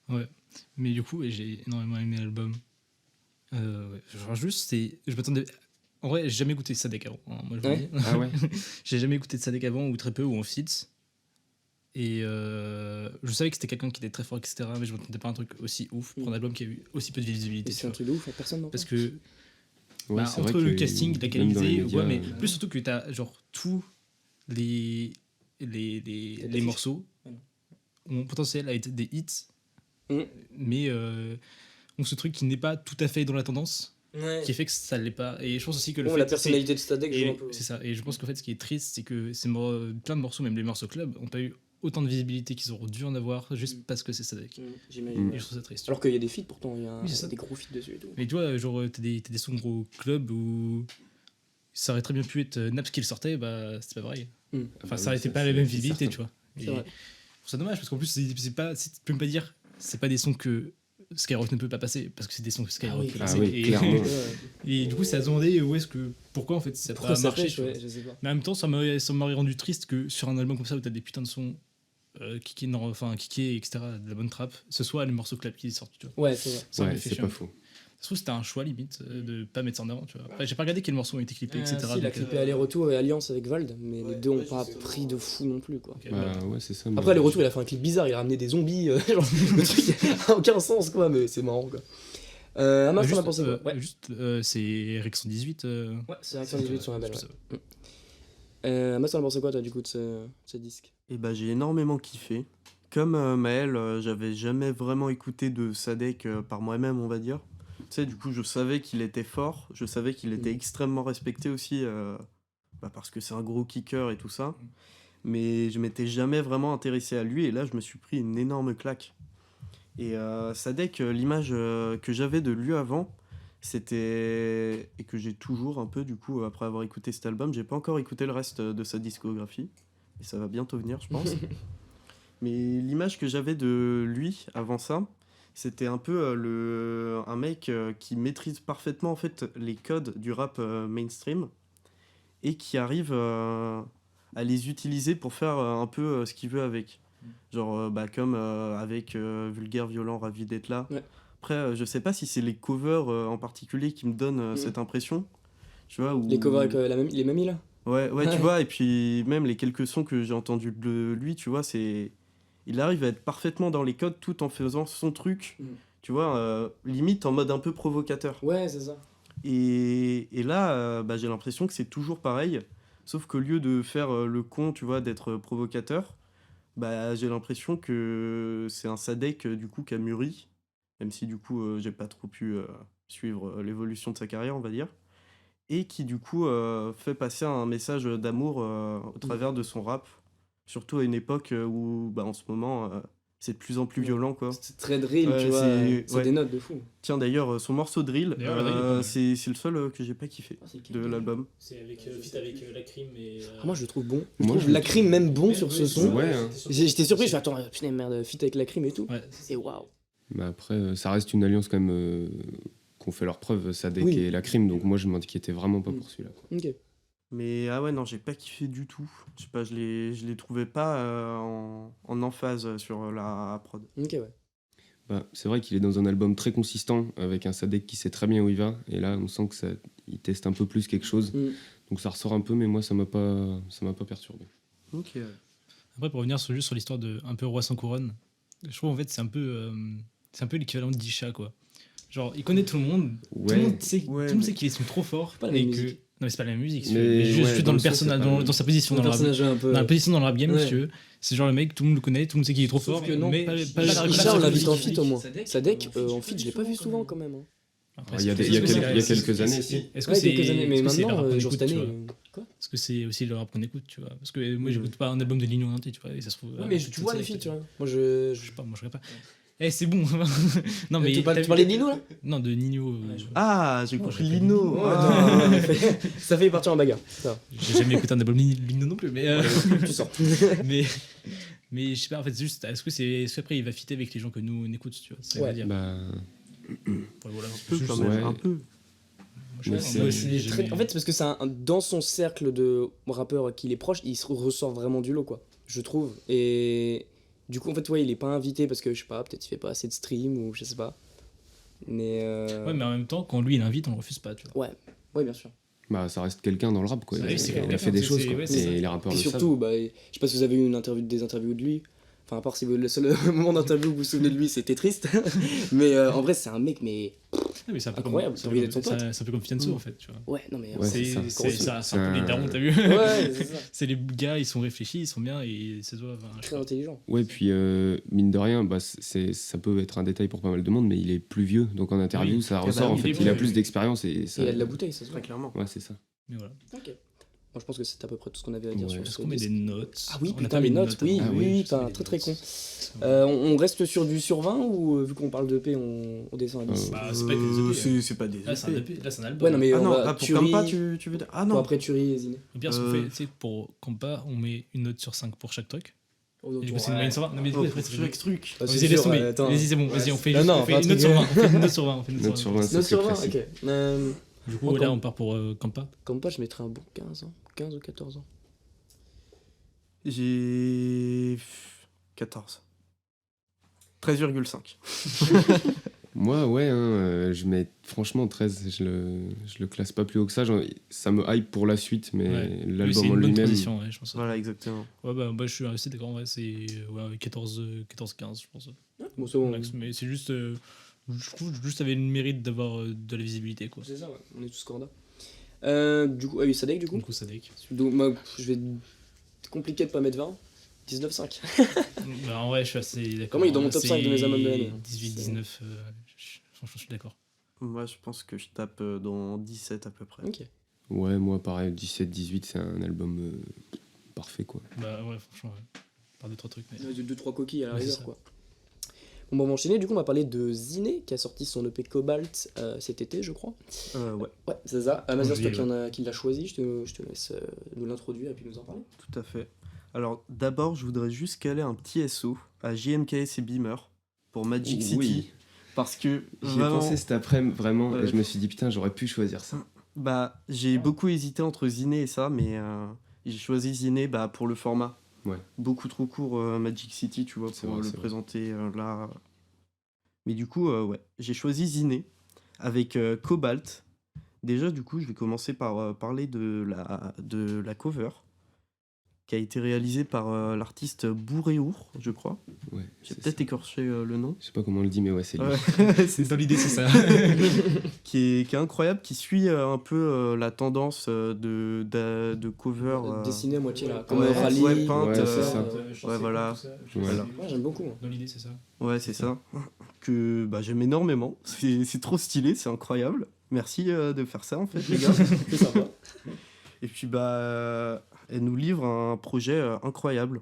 Ouais. Mais du coup, j'ai énormément aimé l'album. Ouais. Genre, juste, je m'attendais. En vrai, j'ai jamais écouté Sadek avant, hein, moi je vous Ouais. le dis. Ah ouais. J'ai jamais écouté de Sadek avant, ou très peu, ou en feats. Et je savais que c'était quelqu'un qui était très fort, etc. Mais je m'attendais pas à un truc aussi ouf pour un album qui a eu aussi peu de Et visibilité. tu c'est un vois. truc de ouf, personne n'en Parce parle. que Ouais, c'est entre vrai le que casting, la même dans les qualité, médias, ouais, mais plus surtout que t'as genre tous les d'affiches. morceaux Ouais. ont potentiel à être des hits, Mm. mais ont ce truc qui n'est pas tout à fait dans la tendance, Ouais. qui fait que ça l'est pas. Et je pense aussi que le Bon, fait la c'est- personnalité de Sadek joue un et peu. c'est ça. Et je pense qu'en fait, ce qui est triste, c'est que plein de morceaux, même les morceaux club, ont pas eu autant de visibilité qu'ils auraient dû en avoir juste parce que c'est Sadek. J'imagine. Et je trouve ça triste. Alors qu'il y a des feats pourtant, il y a Oui, c'est ça. des gros feats dessus et tout. Mais tu vois, genre, t'as des sons gros club où ça aurait très bien pu être Naps qui le sortait, bah c'est pas pareil. Mm. Enfin, Bah ça oui, aurait été ça, pas la c'est- même c'est visibilité, certain. tu vois. Et C'est je vrai. trouve ça dommage parce qu'en plus, c'est pas, tu peux même pas dire, c'est pas des sons que Skyrock ne peut pas passer parce que c'est des sons que Skyrock Ah oui. peut Ah passer. oui, et, clairement. Ouais. et du coup, ça a demandé pourquoi en fait ça a Pourquoi pas ça marché. pêche, tu vois. ouais, je sais pas. Mais en même temps, ça m'aurait rendu triste que sur un album comme ça où t'as des putains de sons kické, etc., de la bonne trappe, ce soit les morceaux clap qui sortent, tu vois. Ouais, c'est vrai. Ça me Ouais, fait c'est chier pas un peu. faux. Je trouve que c'était un choix limite de pas mettre ça en avant, tu vois. Après, j'ai pas regardé quels morceaux ont été clippés, etc. Si, il a donc, clippé aller-retour et Alliance avec Vald, mais les deux ont ouais, pas justement. pris de fou non plus, quoi. ok, Bah ouais, c'est ça. Après, aller-retour, il a fait un clip bizarre, il a ramené des zombies, genre, le truc a aucun sens, quoi, mais c'est marrant, quoi. Amas, t'en as pensé quoi? Ouais, c'est Rex 118. ouais c'est Action 18 sur la belle. je sais Amas, t'en as pensé quoi, toi, du coup, de ce disque? Et bah j'ai énormément kiffé. Comme Maël, j'avais jamais vraiment écouté de Sadek par moi-même, on va dire. Tu sais, du coup, je savais qu'il était fort, je savais qu'il était extrêmement respecté aussi, parce que c'est un gros kicker et tout ça. Mais je m'étais jamais vraiment intéressé à lui, et là, je me suis pris une énorme claque. Et Sadek, l'image que j'avais de lui avant, c'était... Et que j'ai toujours un peu, du coup, après avoir écouté cet album, j'ai pas encore écouté le reste de sa discographie. Et ça va bientôt venir, je pense. Mais l'image que j'avais de lui avant ça, c'était un peu un mec qui maîtrise parfaitement en fait les codes du rap mainstream et qui arrive à les utiliser pour faire un peu ce qu'il veut avec. Genre comme avec Vulgaire, Violent, Ravi d'être là. Ouais. Après, je sais pas si c'est les covers en particulier qui me donnent cette impression. Tu vois, Les covers avec les mamies, là? Ouais, Ouais. tu vois, et puis même les quelques sons que j'ai entendus de lui, tu vois, il arrive à être parfaitement dans les codes tout en faisant son truc, tu vois, limite en mode un peu provocateur. Ouais, c'est ça. Et là, j'ai l'impression que c'est toujours pareil, sauf qu'au lieu de faire le con, tu vois, d'être provocateur, j'ai l'impression que c'est un Sadek, du coup, qui a mûri, même si, du coup, j'ai pas trop pu suivre l'évolution de sa carrière, on va dire. Et qui du coup fait passer un message d'amour au travers de son rap, surtout à une époque où en ce moment c'est de plus en plus violent quoi. C'est très drill, Ouais, tu vois. C'est ouais. des notes de fou. Tiens d'ailleurs son morceau Drill, D'ailleurs, le drill est pas mal. c'est le seul que j'ai pas kiffé de l'album. C'est avec la crime et. Ah, moi, je le trouve bon. Je Moi, trouve je le la crime même bon sur ce son. Ouais, hein. J'étais surpris, je fais attends, putain, merde, fit avec la crime et tout. Ouais. Et waouh. Mais après, ça reste une alliance quand même qu'on fait leur preuve, Sadek Oui. et la crime, donc moi je m'inquiétais vraiment pas pour celui-là. quoi. Ok. Mais ah ouais non j'ai pas kiffé du tout. Je sais pas, je les trouvais pas en emphase sur la prod. Ok, ouais. Bah, c'est vrai qu'il est dans un album très consistant, avec un Sadek qui sait très bien où il va, et là on sent que il teste un peu plus quelque chose, donc ça ressort un peu, mais moi ça m'a pas perturbé. Ok. Après, pour revenir juste sur l'histoire de un peu Roi sans couronne, je trouve en fait c'est un peu l'équivalent d'Isha quoi. Genre, il connaît tout le monde, tout le Ouais. monde sait, Ouais, tout le monde mais- sait qu'il est trop fort. pas la même et que... musique. Non, mais c'est pas la même musique, si Mais tu veux. Mais juste, ouais, juste dans dans, le le son, personnage, c'est pas- dans sa position Son dans le rap. personnage est un peu. Dans la position dans le rap game, Ouais. si tu veux. C'est genre le mec, tout le monde le connaît, tout le monde sait qu'il est trop Sauf fort. que non. mais pas la Isha, on relation l'invite en physique. feat au moins. Sadek, en feat, je l'ai pas vu souvent quand même. Hein. Après, Il y a est-ce que des- il y a c'est- quel- il y a est-ce que quelques c'est- années, c'est- Est-ce que Ouais, c'est quelques années, mais est-ce que c'est le rap maintenant, qu'on genre écoute, cette tu année. vois Quoi? Est-ce que c'est aussi le rap qu'on écoute, tu vois? Parce que moi, j'écoute pas un album de Nino en entier, tu vois, et ça se trouve. Ouais, mais c'est tu vois ça, les filles, peut-être. tu vois. Moi, je. Je sais pas, moi, je regarde pas. Eh, c'est bon. Non, mais. Tu t'as vu- parlais de Nino là? Non, de Nino. Ah, j'ai Non, compris j'ai pas Lino. Ouais, Ah. non, ça fait partir en bagarre. Ça, J'ai jamais écouté un album Nino non plus, mais. tu sors. mais. Mais je sais pas, en fait, c'est juste, est-ce qu'après il va fitter avec les gens que nous on écoute, tu vois? C'est ça que Ouais. je veux dire. Bah, Voilà, Un peu juste- quand même, ouais. un peu. Moi, je Mais sais pas, c'est- moi, Il est j'ai très- jamais- En fait, c'est parce que c'est dans son cercle de rappeurs qu'il est proche, il se ressort vraiment du lot, quoi. Je trouve. Et du coup, en fait, ouais, il est pas invité parce que, je sais pas, peut-être il fait pas assez de stream ou je sais pas. Mais. Ouais, mais en même temps, quand lui il invite, on le refuse pas, tu vois. Ouais, bien sûr. bah, ça reste quelqu'un dans le rap, quoi. Ouais, Il c'est a- il a quelqu'un, fait des c'est- choses, c'est- quoi. ouais, c'est ça. Et les rappeurs Et le savent. surtout, bah, je sais pas si vous avez eu des interviews de lui. Enfin, à part si le seul moment d'interview où vous vous souvenez de lui, c'était triste. Mais en vrai, c'est un mec, mais. Ouais, mais c'est un peu Incroyable, comme, t'as envie d'être son pote. c'est un peu comme Fianso en fait, tu vois. Ouais, non, mais. Ouais, c'est c'est ça. c'est un peu les darons, t'as vu? Ouais, c'est ça. C'est les gars, ils sont réfléchis, ils sont bien et c'est toi. Enfin, je sais Très pas. intelligent. Ouais, puis mine de rien, bah, ça peut être un détail pour pas mal de monde, mais il est plus vieux. Donc en interview, Oui. ça bah ressort. oui, En il fait, est il a plus- plus d'expérience et Et ça. il a de la bouteille, ça se Très voit. clairement. Ouais, c'est ça. Mais voilà. Ok. Moi, je pense que c'est à peu près tout ce qu'on avait à dire Ouais. sur Est-ce ce qu'on met disque. des notes? Ah oui, On a putain, pas les mis de notes, oui, Ah oui, oui, oui, je sais putain, les très très notes. con. On reste sur du sur 20 ou vu qu'on parle de P, on descend à 10 Bah, c'est pas que des EP. C'est pas des Là, c'est un EP. EP, là, c'est un album. Ouais, non, mais Ah on non, va ah, pour Thury, Kampa, tu veux dire. Ah pour non. après Thury et Ziné. Ou bien, ce qu'on fait, tu sais, pour Compa, on met une note sur 5 pour chaque truc. Et du coup, c'est une moyenne sur 20. Non, mais du coup, après, c'est Chaque truc. Ah, c'est Vas-y, laisse sûr, tomber. attends. Vas-y, c'est bon. Ouais, Vas-y, on fait non, juste non, on fait pas un une note truc- sur 20. On fait une note sur 20. On fait une Note note sur sur 20. 20, ça Note serait sur 20, précis. ok. Du coup, Moi, là, quand- on part pour Compa. Comme pas, je mettrais un bon 15 ans. 15 ou 14 ans. J'ai 14. 13,5. Moi, ouais, je mets franchement 13. Je le classe pas plus haut que ça. Ça me hype pour la suite, mais Ouais. Oui, c'est l'album en une bonne lui-même. transition, ouais, je pense. Voilà, exactement. Ouais, bah, je suis assez d'accord. Ouais, c'est ouais, 14-15, je pense. Bon, c'est bon. Max. Mais c'est juste. Je trouve juste avait le mérite d'avoir de la visibilité, quoi. C'est ça, ouais. On est tous corda. Du coup, Sadek, du coup. Du coup, Sadek. Donc, moi, je vais. C'est compliqué de pas mettre 20. 19,5. Bah, en vrai, je suis assez d'accord. Comment il est dans mon top C'est 5 de mes albums de l'année, hein. 18-19, franchement, je suis d'accord. Moi, je pense que je tape dans 17 à peu près. Ok. Ouais, moi, pareil, 17-18, c'est un album parfait, quoi. Bah, ouais, franchement, ouais. Par 2-3 trucs. Mais... 2-3 coquilles à la Ouais, c'est rigueur, ça. quoi. Bon, on va enchaîner. Du coup, on va parler de Ziné qui a sorti son EP Cobalt cet été, je crois. Ouais, Ouais, c'est ça. Mazur, c'est juillet, toi qui l'a choisi. Je te laisse nous l'introduire et puis nous en parler. tout à fait. Alors, d'abord, je voudrais juste caler un petit SO à JMKS et Beamer pour Magic City. Oui. Parce que J'y ai vraiment, pensé cet après-midi, vraiment, Ouais. et je me suis dit, putain, j'aurais pu choisir ça. bah, j'ai beaucoup hésité entre Ziné et ça, mais j'ai choisi Ziné pour le format. Ouais. Beaucoup trop court Magic City, tu vois, C'est pour vrai, le c'est vrai. présenter là. Mais du coup, ouais, j'ai choisi Ziné avec Cobalt. Déjà, du coup, je vais commencer par parler de la cover qui a été réalisée par l'artiste Bourréour, je crois. Ouais, J'ai c'est peut-être ça. écorché le nom. Je sais pas comment on le dit, mais ouais, c'est lui. Ouais, c'est Dans l'idée, c'est ça. qui est incroyable, qui suit un peu la tendance de cover. Dessiné à moitié là. Comme ouais, Rally. ouais, peinte, Ouais, c'est ça. Ouais, voilà. Voilà. Ouais, j'aime beaucoup. Dans l'idée, c'est ça. Ouais, c'est ça. Que j'aime énormément. C'est trop stylé, c'est incroyable. Merci de faire ça, en fait, les gars. C'est sympa. Et puis, elle nous livre un projet incroyable,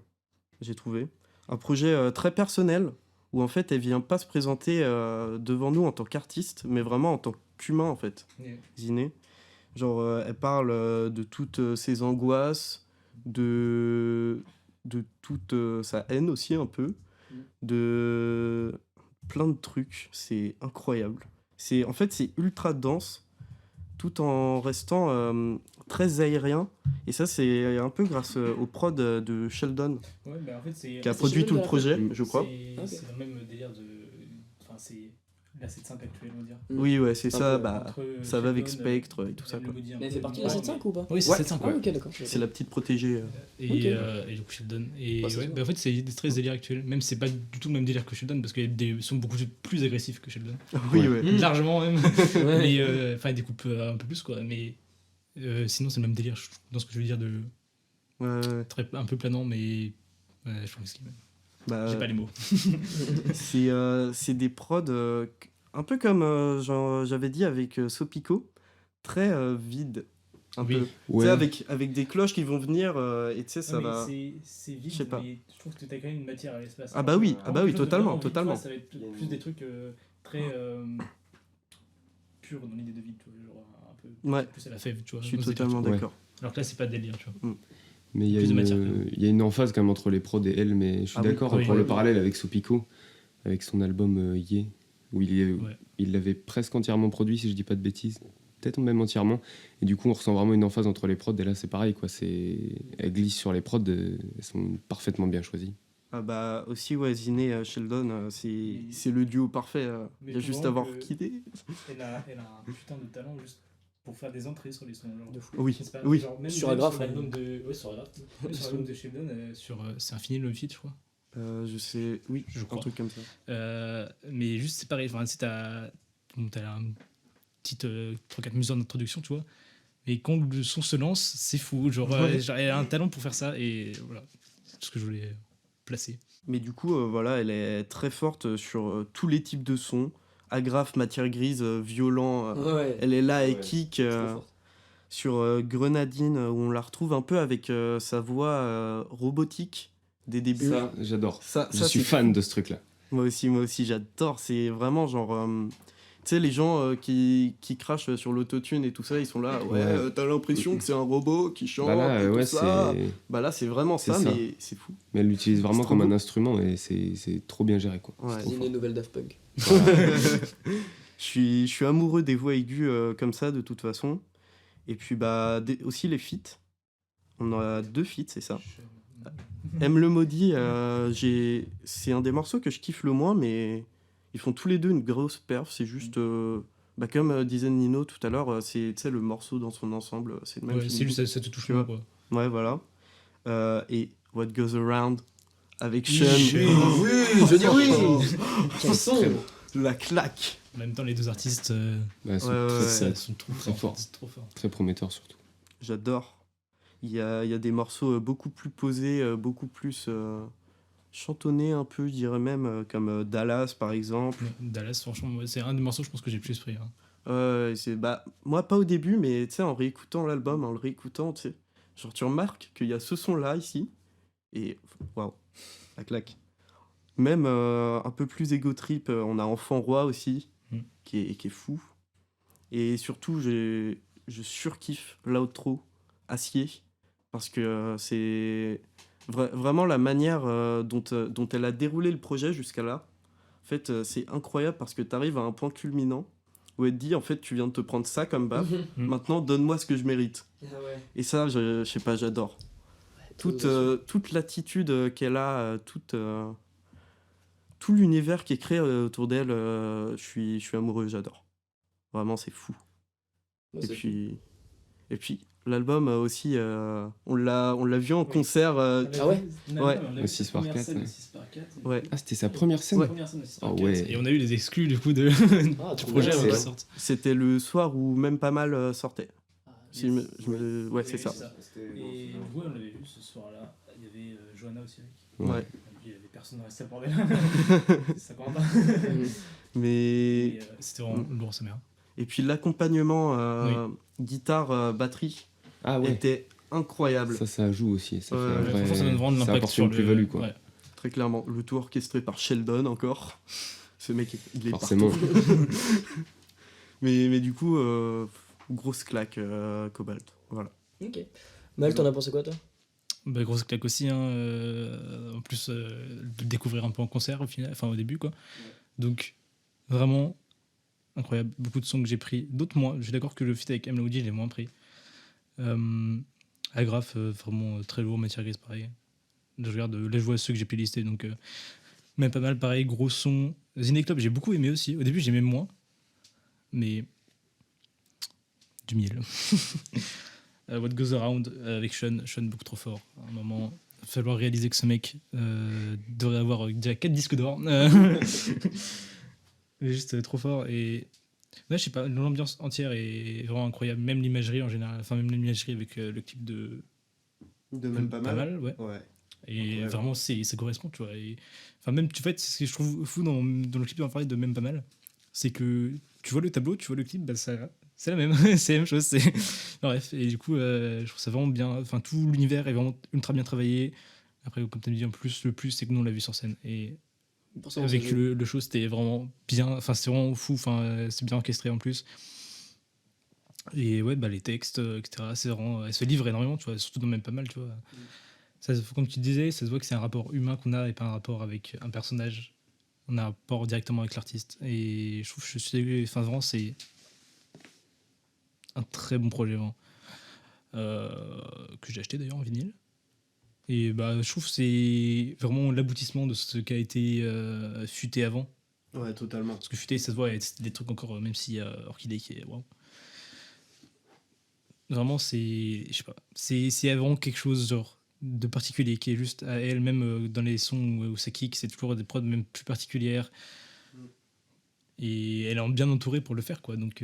j'ai trouvé. Un projet très personnel, où en fait, elle vient pas se présenter devant nous en tant qu'artiste, mais vraiment en tant qu'humain, en fait. Ziné. Genre, elle parle de toutes ses angoisses, de toute sa haine aussi, un peu, de plein de trucs. C'est incroyable. En fait, c'est ultra dense, tout en restant très aérien. Et ça, c'est un peu grâce au prod de Sheldon, Ouais, bah en fait, c'est. qui a c'est produit Sheldon tout le qui a projet, fait je crois. C'est le même délire de. Enfin, c'est la 7.5 actuelle, on va dire. Oui, ouais, c'est Un ça. peu, Entre, Ça va avec Sheldon, Spectre et tout ça, elle quoi. le maudit un Mais elle peu, fait partie de mais- la 7.5 ou pas? Oui, c'est Ouais. 7.5. Ah, Ouais. ok, d'accord. C'est la petite protégée. Et, Ok. Et du coup, Sheldon. Et Ouais, c'est ouais, sûr. bah, en fait, c'est très délire actuel. Même si c'est pas du tout le même délire que Sheldon, parce qu'ils sont beaucoup plus agressifs que Sheldon. Oui, ouais. Largement même. Ouais. Mais enfin, ils découpent un peu plus, quoi. Mais sinon, c'est le même délire, je trouve, dans ce que je veux dire, de Ouais, ouais. un peu planant, mais je trouve que c'est même. Bah, J'ai pas les mots. c'est des prods un peu comme j'avais dit avec Sopico, très vide. Un Oui. peu. Tu Ouais. sais, avec des cloches qui vont venir et tu sais, ça va. C'est vide, Je sais pas. mais je trouve que t'as quand même une matière à l'espace. Ah bah oui, Vraiment, quelque chose de totalement, vraiment vide, totalement. tu vois, ça va être plus des trucs très purs dans l'idée de vide, tu vois, genre un peu Ouais. plus à la fève, tu vois. Je suis dans ces totalement Ouais. d'accord. Alors que là, c'est pas délire, tu vois. Mais il y a Plus de matière, quand une, même. il y a une emphase quand même entre les prods et elle, mais je suis Ah oui, d'accord oui, pour oui. le parallèle avec Sopico, avec son album Ye, où Ouais. il l'avait presque entièrement produit, si je dis pas de bêtises, peut-être même entièrement, et du coup on ressent vraiment une emphase entre les prods, et là c'est pareil, quoi, elles glissent sur les prods, elles sont parfaitement bien choisies. Ah bah aussi, ouais, Ziné Sheldon, c'est le duo parfait. Mais Il y a faut juste à vraiment voir que- qui est. Elle a un putain de talent juste pour faire des entrées sur les sons. Genre. De fou. Oui, Je sais pas, oui. genre, même Sur même Agraf, sur l'album de. Ouais, sur Agraf. Même sur l'album de Sheldon, c'est Infini le feat, je crois. Je sais, oui, Je un crois. truc comme ça. Mais juste, c'est pareil. Enfin, t'as une petite 3-4 mesures d'introduction, tu vois. Et quand le son se lance, c'est fou. Genre, elle a un talent pour faire ça. Et voilà, c'est tout ce que je voulais placer. Mais du coup, voilà, elle est très forte sur tous les types de sons. Agrafe, matière grise, violent. Ouais. Elle est là et Ouais, kick. Trop forte. Sur Grenadine, où on la retrouve un peu avec sa voix robotique des débuts. Ça, j'adore. Ça, Je ça, suis c'est fan fou. de ce truc-là. Moi aussi, j'adore. C'est vraiment genre. Tu sais, les gens qui crachent sur l'autotune et tout ça, ils sont là. Ouais, Ouais. t'as l'impression que c'est un robot qui chante. Bah là, et tout ouais, ça. c'est... Bah là, c'est vraiment c'est ça, ça. mais c'est fou. Mais elle l'utilise vraiment trop comme un beau. instrument, et c'est trop bien géré, quoi. Ouais. C'est trop Ziné, nouvelle Daft Punk. Je suis amoureux des voix aiguës comme ça, de toute façon. Et puis, bah, aussi les feats. On en a 2 feats, c'est ça. Aime le maudit, c'est un des morceaux que je kiffe le moins, mais ils font tous les deux une grosse perf. C'est juste, bah, comme disait Nino tout à l'heure, c'est tu sais, le morceau dans son ensemble, c'est le même Ouais, feeling. c'est juste, ça te touche Tu moins, vois. quoi. Ouais, voilà. Et What Goes Around avec Oui, Sean. Oui, je dis oui. Quel son. Très beau. La claque. En même temps, les deux artistes Bah, sont Ouais, très, ouais. sont trop Très forts. fort. C'est trop fort. très prometteur, surtout. J'adore. Il y a des morceaux beaucoup plus posés, beaucoup plus chantonnés un peu, je dirais même, comme Dallas par exemple. Ouais, Dallas, franchement, ouais, c'est un des morceaux, je pense, que j'ai le plus pris. Hein. Bah, moi, pas au début, mais tu sais, en réécoutant l'album, en le réécoutant, tu sais, genre tu remarques qu'il y a ce son-là ici, et waouh, la claque. Même un peu plus ego trip, on a Enfant Roi aussi, Mm. qui est fou. Et surtout, je surkiffe l'outro, Acier, parce que c'est vraiment la manière dont elle a déroulé le projet jusqu'à là. En fait, c'est incroyable parce que tu arrives à un point culminant où elle te dit, en fait, tu viens de te prendre ça comme baffe, Mhm. maintenant donne-moi ce que je mérite. Ah ouais. Et ça, je sais pas, j'adore. Toute l'attitude qu'elle a, tout l'univers qui est créé autour d'elle, je suis amoureux, j'adore. Vraiment, c'est fou. Et puis l'album aussi, on l'a vu en Oui. concert. Ah ouais. Ouais. Le 6 par 4, ouais. Ouais. Ah, c'était sa première scène. Ouais. Ah ouais. Et on a eu des exclus du coup de, Ah, du trop projet bien, avant c'est qu'ils vrai. sortent. C'était le soir où même pas mal sortait. Si Yes. ouais, c'est ça. Et ouais, on l'avait vu ce soir-là. Il y avait Johanna aussi avec. Ouais. Il y avait personne dans le bordel. Ça compte. Mais Et c'était vraiment lourd, sa mère. et puis l'accompagnement guitare batterie Ah ouais. était incroyable. Ça joue aussi. Ça Ouais, fait un ouais, vrai- Franchement, ça donne vraiment de ça l'impact apporte sur une le plus-value, quoi. Ouais. Très clairement, le tout orchestré par Sheldon encore. Ce mec, il est Forcément. partout. mais du coup, grosse claque, Cobalt. Voilà. Ok. Mal, t'en as pensé quoi, toi? Bah, grosse claque aussi, hein, en plus de le découvrir un peu en concert au final, enfin au début quoi. Donc vraiment incroyable, beaucoup de sons que j'ai pris, d'autres moins. Je suis d'accord que le feat avec M. je l'ai moins pris. Agraf, vraiment très lourd, matière grise pareil. Je regarde, là je vois ceux que j'ai playlistés, donc même pas mal pareil, gros son. Ziné Club j'ai beaucoup aimé aussi, au début j'aimais moins, mais du miel. What Goes Around avec Sean beaucoup trop fort. À un moment, il va falloir réaliser que ce mec devrait avoir déjà 4 disques d'or. Il est juste trop fort. Et ouais, je sais pas, l'ambiance entière est vraiment incroyable. Même l'imagerie en général, enfin, même l'imagerie avec le clip de De Pas mal, ouais. Ouais. Et Incroyable. vraiment, ça correspond, tu vois. Et, enfin, même, tu fait, ce que je trouve fou dans le clip, on parlait de Même Pas Mal, c'est que tu vois le tableau, tu vois le clip, bah c'est la même, c'est la même chose. Bref, et du coup, je trouve ça vraiment bien. Enfin, tout l'univers est vraiment ultra bien travaillé. Après, comme tu as dit, en plus, le plus, c'est que nous, on l'a vu sur scène. Et Forcément, avec ça joue. le show, c'était vraiment bien. Enfin, c'est vraiment fou. Enfin, c'est bien orchestré en plus. Et ouais, bah, les textes, etc. C'est vraiment, elle se livre énormément, tu vois, surtout dans même pas mal, tu vois. Ça, comme tu disais, ça se voit que c'est un rapport humain qu'on a et pas un rapport avec un personnage. On a un rapport directement avec l'artiste. Et je trouve que enfin, vraiment, c'est un très bon projet, vraiment. Que j'ai acheté d'ailleurs en vinyle. Et bah, je trouve que c'est vraiment l'aboutissement de ce qui a été futé avant. Ouais, totalement. Parce que futé, ça se voit, c'est des trucs encore, même s'il y a Orchidée qui est. Wow. Vraiment, c'est. Je sais pas. C'est vraiment quelque chose genre de particulier qui est juste à elle, même dans les sons où ça kick, c'est toujours des prods même plus particulières. Et elle est bien entourée pour le faire, quoi. Donc,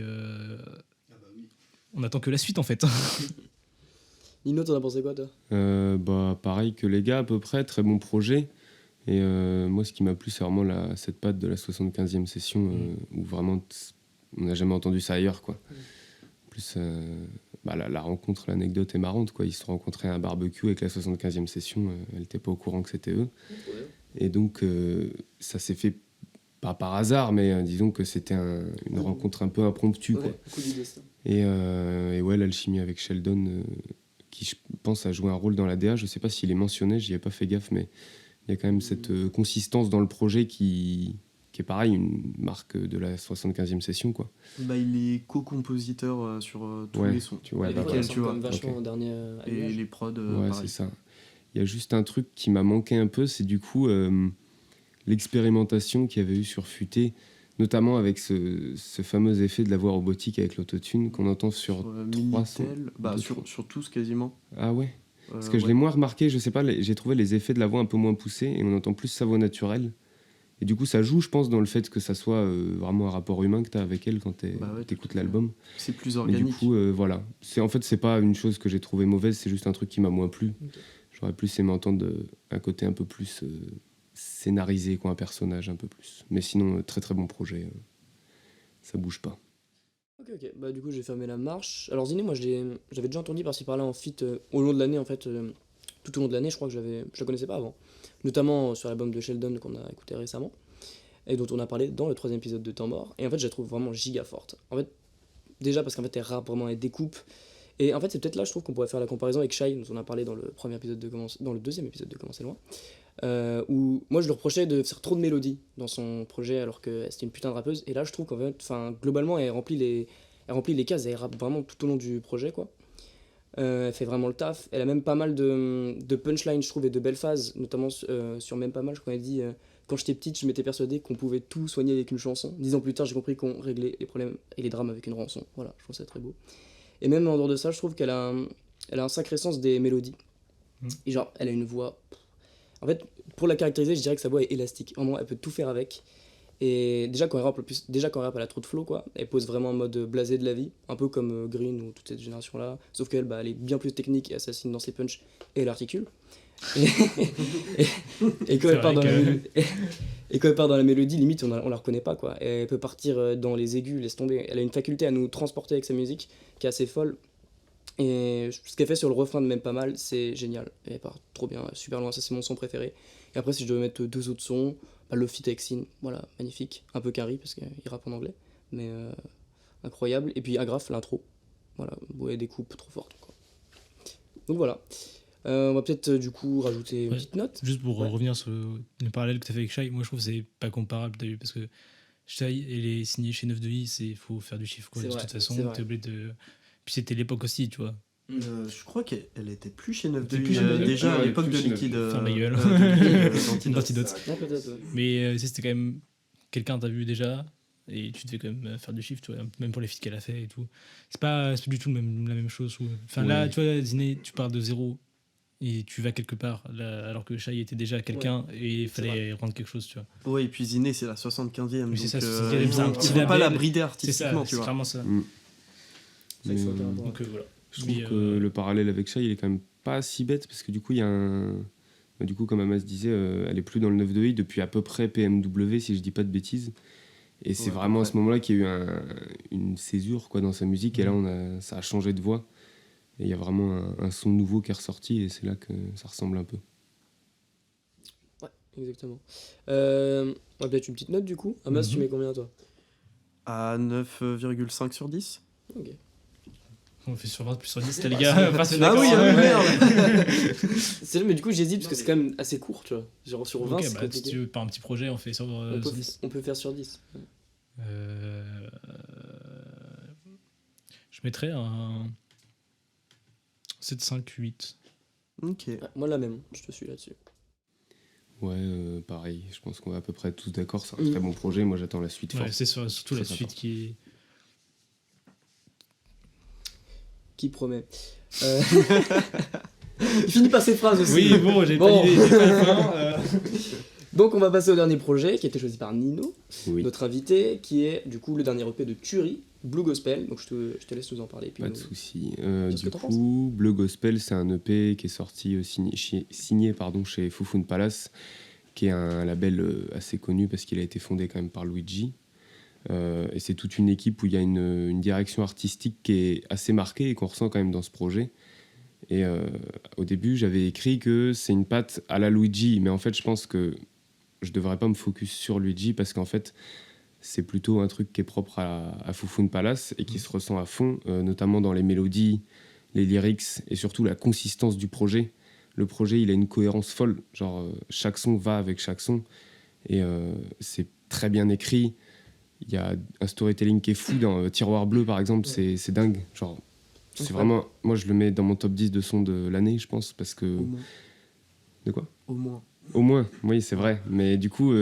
on attend que la suite, en fait. Nino, t'en as pensé quoi, toi? Bah, pareil que les gars, à peu près, très bon projet. Et moi, ce qui m'a plu, c'est vraiment cette patte de la 75e session, où vraiment, on n'a jamais entendu ça ailleurs, quoi. En plus, bah, la rencontre, l'anecdote est marrante, quoi. Ils se sont rencontrés à un barbecue avec la 75e session, elle n'était pas au courant que c'était eux. Et donc, ça s'est fait, pas par hasard, mais disons que c'était une rencontre un peu impromptue, quoi. Coup du destin. Et ouais, l'alchimie avec Sheldon, qui je pense a joué un rôle dans la DA. Je sais pas s'il est mentionné, j'y ai pas fait gaffe, mais il y a quand même cette consistance dans le projet qui est pareil, une marque de la 75e session, quoi. Bah, il est co-compositeur sur tous Ouais, les sons. tu vois, Les bah, prods, lesquels, elles tu sont vois. comme vachement ok. au dernier Et allumage. les prods, ouais, pareil. c'est ça. Il y a juste un truc qui m'a manqué un peu, c'est du coup l'expérimentation qu'il y avait eu sur Futé, notamment avec ce fameux effet de la voix robotique avec l'autotune qu'on entend sur 300. Minitel, bah, sur tous quasiment. Ah ouais. Parce que je Ouais. l'ai moins remarqué, je sais pas, j'ai trouvé les effets de la voix un peu moins poussés et on entend plus sa voix naturelle. Et du coup, ça joue, je pense, dans le fait que ça soit vraiment un rapport humain que tu as avec elle quand Bah ouais, t'écoutes tout à fait. l'album. C'est plus Mais organique. du coup, voilà. En fait, c'est pas une chose que j'ai trouvé mauvaise, c'est juste un truc qui m'a moins plu. Ok. J'aurais plus aimé entendre un côté un peu plus scénarisé, quoi, un personnage un peu plus. Mais sinon, très très bon projet. Ça bouge pas. Ok, bah du coup j'ai fermé la marche. Alors Ziné, moi j'avais déjà entendu par-ci par-là en feat au long de l'année en fait, tout au long de l'année, je crois que je la connaissais pas avant. Notamment sur l'album de Sheldon qu'on a écouté récemment et dont on a parlé dans le 3e épisode de Temps Mort. Et en fait je la trouve vraiment giga forte. En fait, déjà parce qu'en fait elle rappe vraiment, elle découpe. Et en fait c'est peut-être là je trouve qu'on pourrait faire la comparaison avec Shai, dont on a parlé dans le premier épisode dans le 2e épisode de Commencer loin. Où moi je lui reprochais de faire trop de mélodies dans son projet alors que c'était une putain de rappeuse, et là je trouve qu'en fait, globalement elle remplit les cases, elle rappe vraiment tout au long du projet, quoi. Elle fait vraiment le taf, elle a même pas mal de punchlines je trouve et de belles phases, notamment sur Même pas mal, je crois qu'elle dit quand j'étais petite je m'étais persuadé qu'on pouvait tout soigner avec une chanson, 10 ans plus tard j'ai compris qu'on réglait les problèmes et les drames avec une rançon. Voilà, je trouve ça très beau. Et même en dehors de ça je trouve elle a un sacré sens des mélodies. Et genre elle a une voix. En fait, pour la caractériser, je dirais que sa voix est élastique. Vraiment, elle peut tout faire avec. Et déjà, quand elle rappe, elle a trop de flow, quoi. Elle pose vraiment en mode blasé de la vie, un peu comme Green ou toute cette génération-là. Sauf qu'elle, bah, elle est bien plus technique et assassine dans ses punchs et elle articule. Et, et quand elle part dans et quand elle part dans la mélodie, limite, on la reconnaît pas, quoi. Et elle peut partir dans les aigus, laisse tomber. Elle a une faculté à nous transporter avec sa musique qui est assez folle. Et ce qu'elle fait sur le refrain de Même pas mal, c'est génial. Et elle part trop bien, super loin, ça c'est mon son préféré. Et après, si je devais mettre 2 autres sons, bah, le feat avec Sin, voilà, magnifique. Un peu carry parce qu'il rappe en anglais, mais incroyable. Et puis Agraf, l'intro, voilà, ouais, des coupes trop fortes, quoi. Donc voilà. On va peut-être du coup rajouter une Ouais. petite note. Juste pour Ouais. revenir sur le parallèle que tu as fait avec Shai, moi je trouve que c'est pas comparable, t'as vu, parce que Shai, elle est signée chez 9 de I, il faut faire du chiffre, quoi. C'est De vrai, toute façon, c'est vrai. t'es obligé de. Puis c'était l'époque aussi, tu vois. Je crois qu'elle était plus chez 9 Elle était plus chez 9 déjà ouais, à elle est l'époque plus de chez Liquid. 9. Ferme la gueule. d'Antidote. Ouais, peut-être, ouais. Mais c'était quand même quelqu'un que t'as vu déjà, et tu devais quand même faire du chiffre, tu vois, même pour les feats qu'elle a fait et tout. C'est pas du tout la même chose. Enfin là, Ouais. tu vois, Ziné, tu pars de zéro et tu vas quelque part, là, alors que Shai était déjà quelqu'un et il fallait rendre quelque chose, tu vois. Ouais, et puis Ziné, c'est la 75e. Oui, c'est donc, ça, 75e, ils c'est un vont- petit ils vont pas label. la brider C'est artistiquement, ça, tu c'est vois. clairement ça. C'est vrai que Mais, ça a aucun rapport. Donc voilà. je trouve Mais, que le parallèle avec ça, il est quand même pas si bête parce que du coup, il y a un. Du coup, comme Amas disait, elle est plus dans le 9 de I depuis à peu près PMW, si je dis pas de bêtises. Et c'est Ouais, vraiment à ouais. ce moment-là qu'il y a eu une césure quoi, dans sa musique. Et là, ça a changé de voix. Et il y a vraiment un son nouveau qui est ressorti. Et c'est là que ça ressemble un peu. Ouais, exactement. On va peut-être une petite note du coup. Amas, tu Mhm. mets combien toi? À 9,5 sur 10. Ok. On fait sur 20 plus sur 10, là, les gars. Pas Ah oui, hein. merde. C'est là, mais du coup j'hésite parce que c'est quand même assez court, tu vois. Genre sur 20, Ok, c'est bah, si compliqué. tu veux, par un petit projet, on fait sur, On peut, sur 10. on peut faire sur 10. Je mettrais un 7, 5, 8. Ok. Ouais, moi la même, je te suis là-dessus. Ouais, pareil. Je pense qu'on est à peu près tous d'accord. C'est un très bon projet. Moi, j'attends la suite Ouais, forte. c'est surtout la Très suite sympa. Qui promet. Il finit par ses phrases aussi. Oui, bon, j'ai Bon. pas d'idée. J'ai pas la fin, Donc on va passer au dernier projet qui a été choisi par Nino, Oui. notre invité, qui est du coup le dernier EP de Turi, Blue Gospel. Donc je te laisse nous en parler. Puis Pas de nous- souci. Qu'est-ce Du que t'en coup, Bleu Gospel, c'est un EP qui est sorti signé chez Fufun Palace, qui est un label assez connu parce qu'il a été fondé quand même par Luigi. Et c'est toute une équipe où il y a une direction artistique qui est assez marquée et qu'on ressent quand même dans ce projet. Et au début, j'avais écrit que c'est une patte à la Luigi, mais en fait, je pense que je devrais pas me focus sur Luigi parce qu'en fait, c'est plutôt un truc qui est propre à Fufun Palace et qui se ressent à fond, notamment dans les mélodies, les lyrics et surtout la consistance du projet. Le projet, il a une cohérence folle. Genre, chaque son va avec chaque son et c'est très bien écrit. Il y a un storytelling qui est fou dans Tiroir Bleu, par exemple, c'est dingue. Genre, c'est Incroyable. vraiment. Moi, je le mets dans mon top 10 de sons de l'année, je pense, parce que. Au moins. De quoi? Au moins. Au moins, oui, c'est vrai. Mais du coup,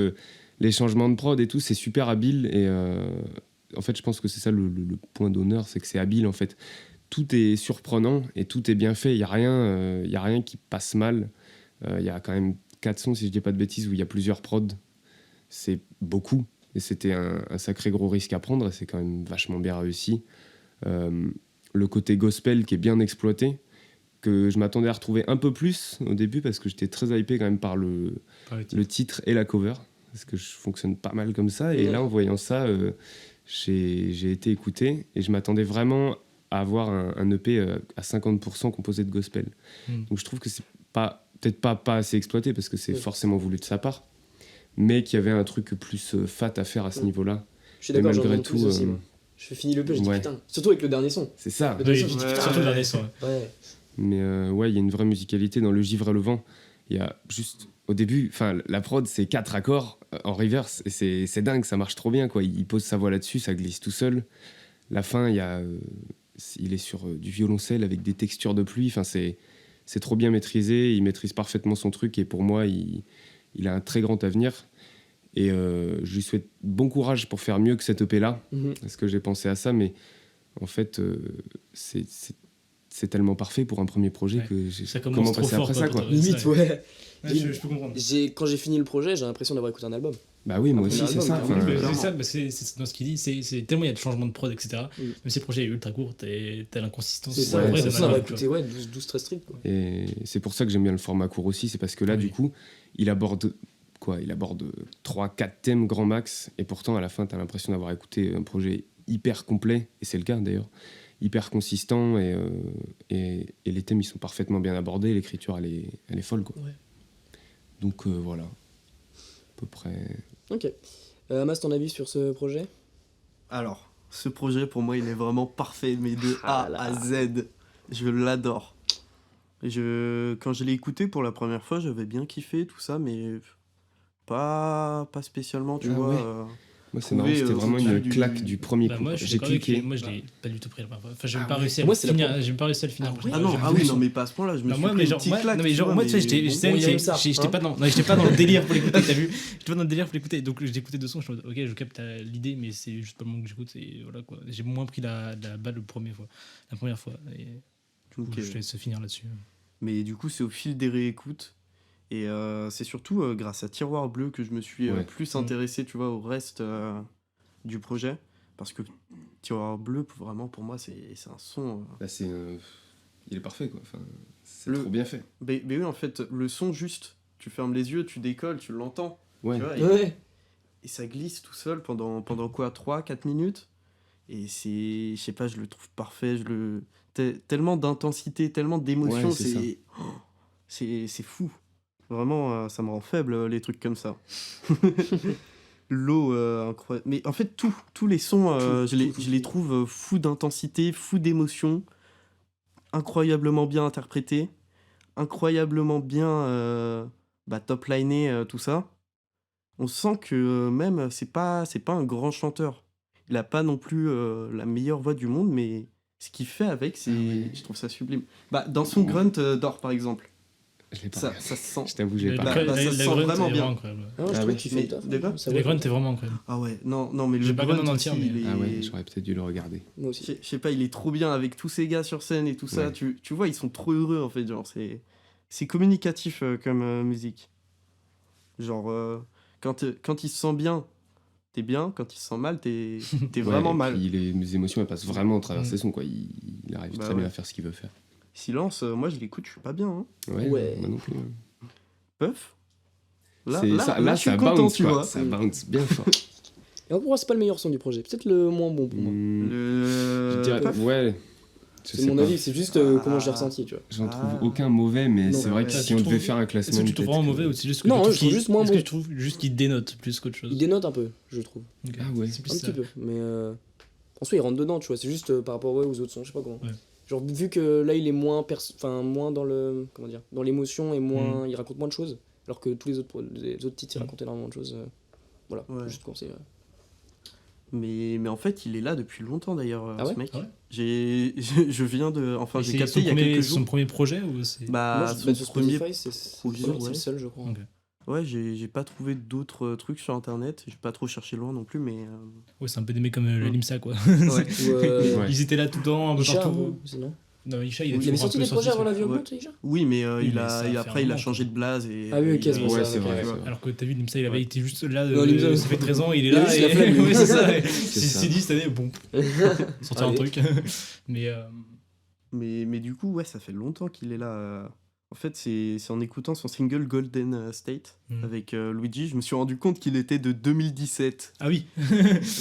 les changements de prod et tout, c'est super habile. Et en fait, je pense que c'est ça le point d'honneur, c'est que c'est habile, en fait. Tout est surprenant et tout est bien fait. Il n'y a rien qui passe mal. Il y a quand même 4 sons, si je dis pas de bêtises, où il y a plusieurs prods. C'est beaucoup. Et c'était un sacré gros risque à prendre. Et c'est quand même vachement bien réussi. Le côté gospel qui est bien exploité, que je m'attendais à retrouver un peu plus au début parce que j'étais très hypé quand même par le titre et la cover, parce que je fonctionne pas mal comme ça. Et Ouais. là, en voyant ça, j'ai été écouté et je m'attendais vraiment à avoir un EP à 50% composé de gospel. Donc je trouve que c'est peut-être pas assez exploité parce que c'est forcément voulu de sa part, mais qu'il y avait un truc plus fat à faire à ce niveau-là. Je suis Et d'accord, j'en malgré demande plus tout, aussi, moi. Je finis le peu, je dis ouais. putain. Surtout avec le dernier son. C'est ça. Le deuxième, Oui, je dis ouais. putain. surtout le dernier son. Ouais. Ouais. Mais ouais, il y a une vraie musicalité dans Le Givre et le Vent. Il y a juste, au début, enfin, la prod, c'est 4 accords en reverse. Et c'est dingue, ça marche trop bien, quoi. Il pose sa voix là-dessus, ça glisse tout seul. La fin, il est sur du violoncelle avec des textures de pluie. Enfin, c'est trop bien maîtrisé. Il maîtrise parfaitement son truc. Et pour moi, il a un très grand avenir. Et je lui souhaite bon courage pour faire mieux que cette EP-là. Mhm. Parce que j'ai pensé à ça, mais en fait, c'est tellement parfait pour un premier projet Ouais. que j'ai Ça commence comment trop passer fort, après ça, quoi, quoi. pour Limite, ouais. Ouais, je peux comprendre. Quand j'ai fini le projet, j'ai l'impression d'avoir écouté un album. Bah oui, moi Un aussi, premier c'est ça. album, Enfin, Oui, mais clairement. c'est ça, bah, c'est dans ce qu'il dit, c'est tellement il y a de changements de prod, etc. Même si le projet est ultra court, t'as l'inconsistance. C'est ça, Ouais, j'ai en vrai, c'est l'impression d'un d'avoir album, écouté 12-13 strips. Quoi. et c'est pour ça que j'aime bien le format court aussi, c'est parce que là, Oui. du coup, il aborde 3-4 thèmes grand max, et pourtant, à la fin, t'as l'impression d'avoir écouté un projet hyper complet, et c'est le cas d'ailleurs, hyper consistant, et les thèmes, ils sont parfaitement bien abordés, l'écriture, elle est folle, quoi. Ouais. Donc voilà, à peu près. Ok. Amas, ton avis sur ce projet? Alors, ce projet, pour moi, il est vraiment parfait, mais de A Ah là. à Z. Je l'adore. Quand je l'ai écouté pour la première fois, j'avais bien kiffé tout ça, mais pas spécialement, tu Ah vois. ouais. Moi, c'est trouver, marrant, c'était vraiment au-dessus une claque du premier Bah, coup. moi, je suis J'ai d'accord avec lui. cliqué. Moi, je l'ai pas du tout pris la première fois. Enfin, j'ai Ah même pas ouais. réussi à Moi, le c'est la finir. première. J'ai même pas réussi à le finir. Ah ouais. Ah non, J'ai ah vu oui, son- non, mais pas à ce point-là. Je me Bah, suis moi, pris mais une genre, petite ouais, claque. non, mais tu genre, vois, moi, tu sais, mais j'étais bon. j'étais- bon, il y a même ça, j'étais hein. j'étais pas dans le délire pour l'écouter, t'as vu? J'étais pas dans le délire pour l'écouter. Donc, j'ai écouté 2 sons, je me suis dit, ok, je capte l'idée, mais c'est juste pas le moment que j'écoute. Et voilà, quoi. J'ai moins pris la balle la première fois. Et du coup, Ok. je te laisse finir là-dessus. Mais du coup, c'est au fil des réécoutes. Et c'est surtout grâce à Tiroir Bleu que je me suis Ouais. plus intéressé, tu vois, au reste du projet. Parce que Tiroir Bleu, vraiment, pour moi, c'est un son... Bah, il est parfait, quoi. Enfin, c'est Le- trop bien fait. Mais oui, en fait, le son juste, tu fermes les yeux, tu décolles, tu l'entends. Ouais. Tu vois, Ouais. ça glisse tout seul pendant quoi, 3-4 minutes. Et je sais pas, je le trouve parfait. Tellement d'intensité, tellement d'émotion, Ouais, c'est ça. c'est fou. Vraiment, ça me rend faible, les trucs comme ça. L'eau, incroyable. Mais en fait, tous les sons, je les trouve fous d'intensité, fous d'émotion, incroyablement bien interprétés, incroyablement bien top-linés, tout ça. On sent que même, c'est pas un grand chanteur. Il a pas non plus la meilleure voix du monde, mais ce qu'il fait avec, je trouve ça sublime. Dans son grunt d'or, par exemple, Je l'ai pas ça regardé. se sent. Je t'avoue, j'ai La, pas. ça se sent grunt vraiment est bien. incroyable. Ah, je Ah trouve ouais, qu'il fait mais le taf. d'accord. Ça Les va. grunt est vraiment incroyable. Ah ouais, non, mais J'ai le pas grunt regardé en aussi, entier, mais- il est... Ah ouais, j'aurais peut-être dû le regarder. Moi aussi. Je sais pas, il est trop bien avec tous ces gars sur scène et tout ça. Ouais. Tu vois, ils sont trop heureux en fait. Genre, c'est communicatif comme musique. Genre, quand il se sent bien, t'es bien. Quand il se sent mal, t'es Ouais, vraiment et mal. puis les émotions, elles passent vraiment à travers ses sons, quoi. Il arrive Bah très bien ouais. à faire ce qu'il veut faire. Silence, moi je l'écoute, je suis pas bien. Hein. Ouais. Moi non plus. Hein. Puff. Là, Là, je suis ça content, bounce, tu quoi. vois. Ça bounce bien fort. Et pour moi, c'est pas le meilleur son du projet. Peut-être le moins bon pour moi. Je dirais, Puff. ouais. Je C'est sais mon pas. avis, c'est juste comment je l'ai ressenti, tu vois. J'en trouve Ah. aucun mauvais, mais Non, c'est vrai ouais. que Ah, si tu on devait trouves- faire un Est-ce classement. que tu trouves peut-être vraiment que- mauvais ou c'est juste que Non, tu je trouve juste moins est-ce que bon. tu trouves juste qu'il dénote plus qu'autre chose? Il dénote un peu, je trouve. Ok. Ah ouais. C'est plus Un ça. petit peu. Mais en soi, il rentre dedans, tu vois. C'est juste par rapport aux autres sons, je sais pas comment. Ouais. Genre, vu que là, il est moins, moins dans le. Comment dire? Dans l'émotion et moins. Il raconte moins de choses. Alors que tous les autres titres, il racontait énormément de choses. Voilà, Ouais. juste conseil. Mais en fait, il est là depuis longtemps d'ailleurs, Ah ouais ce mec. Ah ouais je viens de. Enfin, Et j'ai c'est capté son il y a premier- quelques son jours. premier projet ou c'est... Bah, Moi, je son sur premier. Spotify, c'est provisoire, c'est ouais. le seul, je crois. Ok. Ouais, j'ai pas trouvé d'autres trucs sur internet. J'ai pas trop cherché loin non plus, mais. Ouais, c'est un peu des mecs comme le Limsa, quoi. Ouais. Ou, Ouais. Ils étaient là tout le temps, un peu Isha, partout. aussi, non Non, Isha, il Il est Il toujours avait un sorti peu des projets avant la sur- vie Ouais. augmente, Isha Oui, mais Oui, mais ça fait un après, il a moment, changé de blase. Et, Ah oui, ok, il a- c'est pour Ouais, ça. c'est ok, vrai, ouais. c'est vrai. Alors que t'as vu, Limsa, il avait été juste là, Non, Limsa, ça fait 13 ans, il est il a là. juste la flemme, lui. Oui, c'est ça. Il ça. s'est dit cette année, bon, sortir un Allez. truc. Mais Mais du coup, ouais, ça fait longtemps qu'il est là. En fait, c'est en écoutant son single Golden State Mhm. avec Luigi, je me suis rendu compte qu'il était de 2017. ah oui.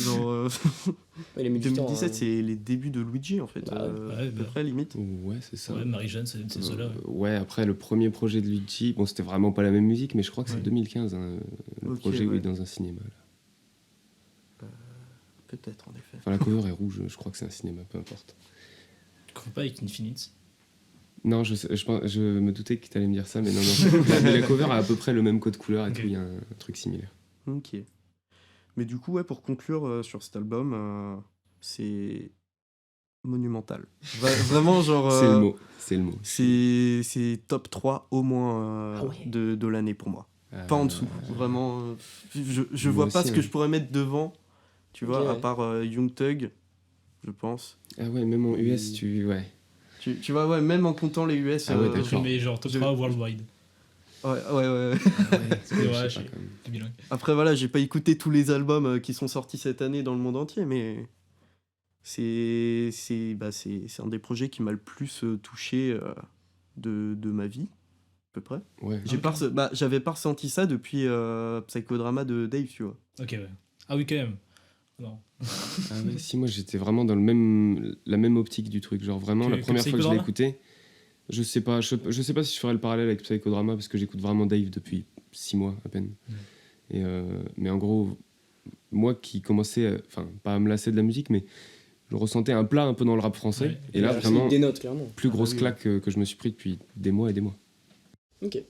Genre, Il a mis du temps. 2017, hein. c'est les débuts de Luigi, en fait. Bah ouais. Ouais, à peu bah. près, limite. Ouais, c'est ça. Ouais, Marie-Jeanne, c'est ceux-là. Ouais, après le premier projet de Luigi, bon, c'était vraiment pas la même musique, mais je crois que c'est Ouais. 2015, hein, le Ok, projet où il est ouais. dans un cinéma. Là. Peut-être, en effet. Enfin, la cover est rouge, je crois que c'est un cinéma, peu importe. Tu comprends pas avec Infinite? Non, je me doutais que t'allais me dire ça, mais non, non. La cover a à peu près le même code couleur et Ok. tout, il y a un truc similaire. Ok. Mais du coup, ouais, pour conclure sur cet album, c'est monumental. Vraiment, genre. C'est le mot, c'est le mot. C'est top 3 au moins Ah ouais. de l'année pour moi. Pas en dessous. Vraiment. Je moi vois pas aussi, ce que hein. je pourrais mettre devant, tu vois, Ok, à ouais. part Young Thug, je pense. Ah ouais, même en US, ouais. Tu vois, ouais, même en comptant les US. Ah ouais, d'accord. Mais genre top Je- 3 worldwide. Ouais. C'est vrai, Je sais je- pas, quand même. C'est bilingue. Après, voilà, j'ai pas écouté tous les albums qui sont sortis cette année dans le monde entier, mais c'est un des projets qui m'a le plus touché de ma vie, à peu près. Ouais. J'avais pas ressenti ça depuis Psychodrama de Dave, tu vois. Ok, ouais. Ah oui, quand même. Non. Ah ouais, si, moi j'étais vraiment dans la même optique du truc. Genre vraiment, Que- la que première fois que je l'ai Psychodrama écouté, je sais pas si je ferais le parallèle avec Psychodrama parce que j'écoute vraiment Dave depuis 6 mois à peine. Et, mais en gros, moi qui commençais, enfin pas à me lasser de la musique, mais je ressentais un plat un peu dans le rap français. Ouais. Et là, Il vraiment, dénote, clairement. plus grosse Ah oui. claque que je me suis pris depuis des mois et des mois. Ok.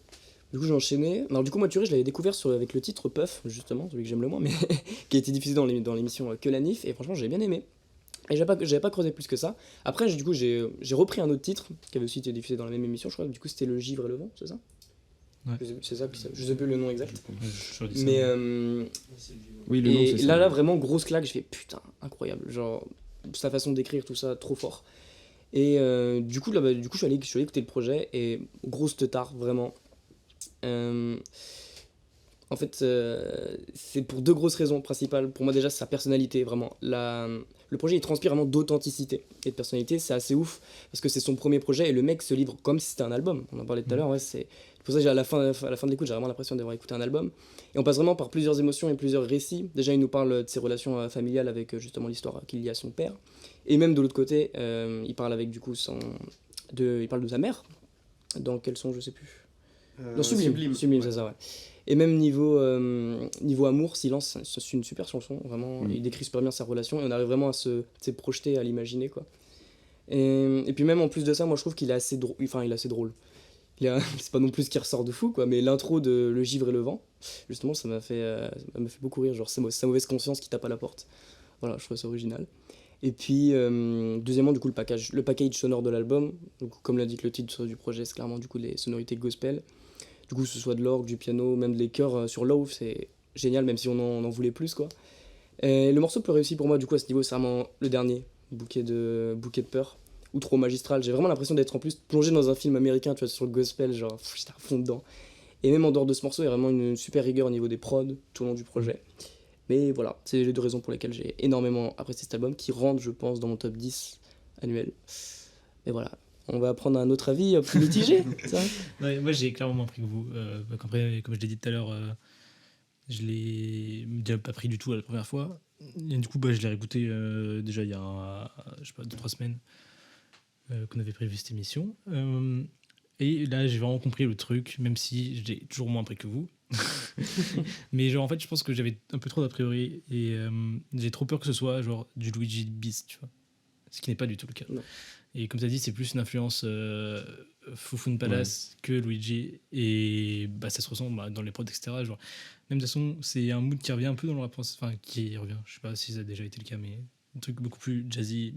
Du coup, j'ai enchaîné. Alors, du coup, moi, Thierry, je l'avais découvert avec le titre Puff, justement, celui que j'aime le moins, mais qui a été diffusé dans l'émission Que la Nif, et franchement, j'ai bien aimé. Et j'avais pas creusé plus que ça. Après, du coup, j'ai repris un autre titre qui avait aussi été diffusé dans la même émission, je crois. Du coup, c'était Le Givre et le Vent, c'est ça Ouais. C'est ça, je sais plus le nom exact. Je redis ça. Mais Oui, le nom, et c'est là, ça. vraiment, grosse claque, j'ai fait putain, incroyable. Genre, sa façon d'écrire, tout ça, trop fort. Et du coup, je suis allé écouter le projet, et grosse teutard, vraiment. En fait, c'est pour deux grosses raisons principales. Pour moi, déjà, sa personnalité, vraiment. Le projet, il transpire vraiment d'authenticité et de personnalité. C'est assez ouf parce que c'est son premier projet et le mec se livre comme si c'était un album. On en parlait tout à l'heure. Ouais, C'est pour ça que à la fin de l'écoute, j'ai vraiment l'impression d'avoir écouté un album. Et on passe vraiment par plusieurs émotions et plusieurs récits. Déjà, il nous parle de ses relations familiales avec justement l'histoire qu'il y a à son père. Et même de l'autre côté, il parle avec du coup il parle de sa mère. Dans quel son, je sais plus. Dans Sublime, Ouais. c'est ça, ouais. Et même niveau amour, Silence, c'est une super chanson, vraiment. Il décrit super bien sa relation et on arrive vraiment à se projeter, à l'imaginer, quoi. Et puis même en plus de ça, moi je trouve qu'il est assez drôle. Enfin, il est assez drôle. C'est pas non plus ce qui ressort de fou, quoi, mais l'intro de Le Givre et le Vent, justement, ça m'a fait beaucoup rire. Genre, c'est sa mauvaise conscience qui tape à la porte. Voilà, je trouve ça original. Et puis, deuxièmement, du coup, le package sonore de l'album. Donc, comme l'indique le titre du projet, c'est clairement du coup les sonorités gospel. Du coup, que ce soit de l'orgue, du piano, même des chœurs sur Love, c'est génial, même si on en voulait plus, quoi. Et le morceau le plus réussi pour moi, du coup, à ce niveau, c'est vraiment le dernier, Bouquet de peur, ou trop magistral. J'ai vraiment l'impression d'être en plus plongé dans un film américain, tu vois, sur le gospel, genre, j'étais à fond dedans. Et même en dehors de ce morceau, il y a vraiment une super rigueur au niveau des prods tout au long du projet. Mais voilà, c'est les deux raisons pour lesquelles j'ai énormément apprécié cet album, qui rentre, je pense, dans mon top 10 annuel. Mais voilà, on va prendre un autre avis plus mitigé, ça. Ouais, moi, j'ai clairement moins pris que vous. Après, comme je l'ai dit tout à l'heure, je l'ai déjà pas pris du tout à la première fois. Et du coup, je l'ai réécouté déjà il y a, je sais pas, 2-3 semaines qu'on avait prévu cette émission. Et là, j'ai vraiment compris le truc, même si j'ai toujours moins pris que vous. Mais genre, en fait, je pense que j'avais un peu trop d'a priori et j'ai trop peur que ce soit genre du Luigi bis, tu vois. Ce qui n'est pas du tout le cas. Non. Et comme tu as dit, c'est plus une influence Fufun Palace que Luigi. Et ça se ressent dans les prods, etc. Genre, même de toute façon, c'est un mood qui revient un peu dans le rap français. Enfin, qui revient, je sais pas si ça a déjà été le cas, mais un truc beaucoup plus jazzy,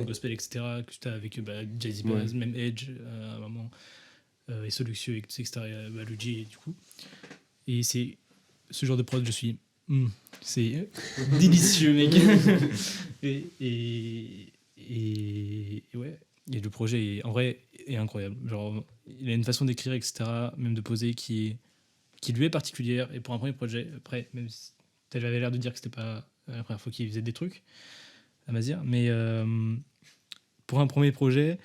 gospel, etc. Que tu as avec Jazzy Bass, même Edge à un moment, et Solucio, etc. Luigi, du coup. Et c'est ce genre de prod, je suis. C'est délicieux, mec. et ouais. Et le projet, en vrai, est incroyable. Genre, il a une façon d'écrire, etc., même de poser, qui lui est particulière. Et pour un premier projet, après, même si j'avais l'air de dire que c'était pas la première fois qu'il faisait des trucs, à Mazir, mais pour un premier projet,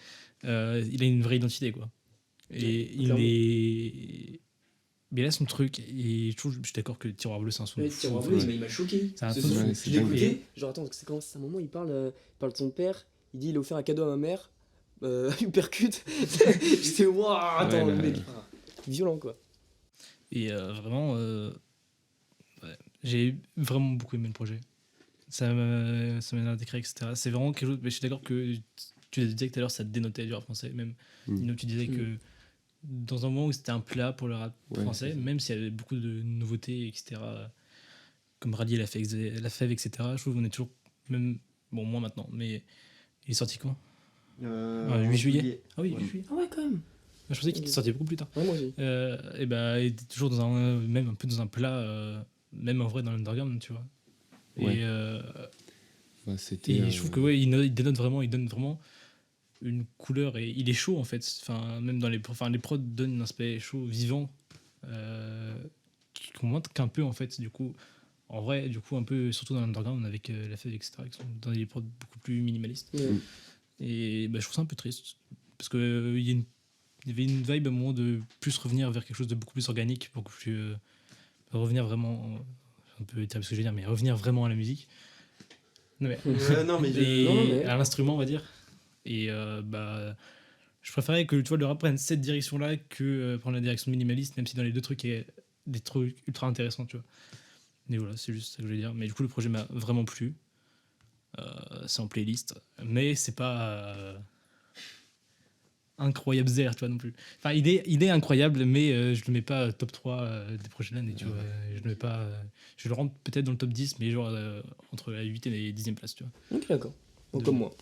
il a une vraie identité, quoi. Et il est. Mais là, son truc, et je suis d'accord que Tiroir Bleu, c'est un son. Tiroir Bleu, il m'a choqué. C'est un Ce son. son, Ouais, je l'ai écouté. Genre, attends, c'est quand c'est un moment, il parle de son père. Il dit il a offert un cadeau à ma mère. Uppercut. J'étais waouh, attends, Ouais, le mec. Violent, quoi. Et vraiment, j'ai vraiment beaucoup aimé le projet. Ça m'a décrit, etc. C'est vraiment quelque chose. Mais je suis d'accord que tu disais tout à l'heure, ça dénotait du rap français. Même Nino, tu disais que dans un moment où c'était un plat pour le rap français, même s'il y avait beaucoup de nouveautés, etc., comme Rally la Fève, etc., je trouve qu'on est toujours. Même, bon, moins maintenant, mais il est sorti quand 8 juillet. Ah oui, 8 juillet. Ah ouais, quand même. Je pensais qu'il était sorti beaucoup plus tard. Ouais, moi aussi. Et il était toujours même un peu dans un plat, même en vrai dans l'underground, tu vois. Ouais. Et c'était, je trouve que il dénote vraiment, il donne vraiment une couleur et il est chaud en fait. Enfin, même dans les prods donnent un aspect chaud, vivant, qu'on montre qu'un peu en fait. Du coup, en vrai, un peu surtout dans l'underground avec la fève, etc., qui sont dans des prods beaucoup plus minimalistes. Et je trouve ça un peu triste parce que il y avait une vibe à un moment de plus revenir vers quelque chose de beaucoup plus organique, beaucoup plus revenir vraiment, un peu terrible ce que je veux dire, mais revenir vraiment à la musique. Non mais, à l'instrument, on va dire. Et je préférais que tu vois le rap prenne cette direction-là que prendre la direction minimaliste, même si dans les deux trucs il y a des trucs ultra intéressants, tu vois. Mais voilà, c'est juste ça que je voulais dire. Mais du coup, le projet m'a vraiment plu. C'est en playlist, mais c'est pas incroyable zère, tu vois, non plus. Enfin, il est incroyable, mais je le mets pas top 3 des prochaines années, tu vois. Je le mets pas. Je le rentre peut-être dans le top 10, mais genre entre la 8 et la 10e place, tu vois. Ok, d'accord. Bon, comme moi.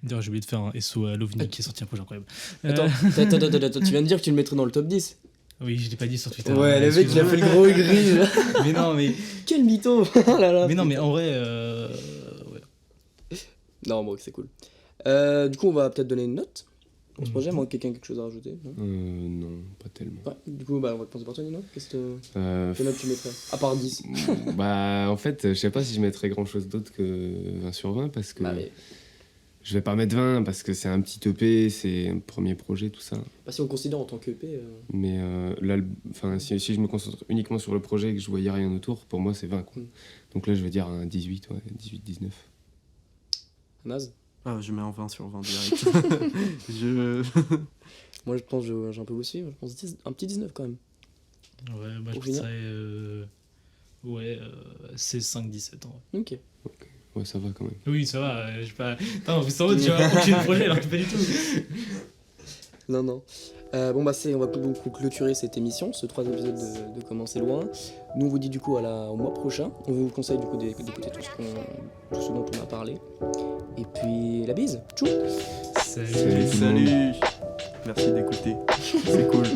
D'ailleurs, j'ai oublié de faire un SO à l'OVNI qui est sorti un projet incroyable. Attends, tu viens de dire que tu le mettrais dans le top 10. Oui, je l'ai pas dit sur Twitter. Ouais, le mec, il a fait le gros aigri. Mais non, mais. Quel mytho. Oh là là. Mais non, mais en vrai. Non, bon, c'est cool. Du coup, on va peut-être donner une note pour ce projet. Moi, quelqu'un a quelque chose à rajouter, non non, pas tellement. Ouais, du coup, on va commencer par toi, Nino. Quelle note tu mettrais À part 10. En fait, je sais pas si je mettrais grand chose d'autre que 20 sur 20 parce que Je vais pas mettre 20 parce que c'est un petit EP, c'est un premier projet, tout ça. Bah, si on considère en tant que EP, Mais là, si je me concentre uniquement sur le projet et que je voyais rien autour, pour moi, c'est 20. Quoi. Mm. Donc là, je vais dire un 18, ouais, 18-19. Naz. Ah, je mets un 20 sur 20 direct. je... Moi, je pense que j'ai un peu aussi. Je pense un petit 19 quand même. Ouais, moi je Pour finir. dirais c'est 5-17 ans. Ok. Ouais, ça va quand même. Oui, ça va, je sais pas. Attends, vous savez, tu vois, aucun projet alors que pas du tout. Non, non. Bon, bah, on va donc clôturer cette émission, ce 3 épisode de Comment c'est loin. Nous, on vous dit du coup au mois prochain. On vous conseille du coup d'écouter tout ce dont on a parlé. Et puis, la bise. Tchou. Salut. Salut tout le monde. Salut. Merci d'écouter. C'est cool.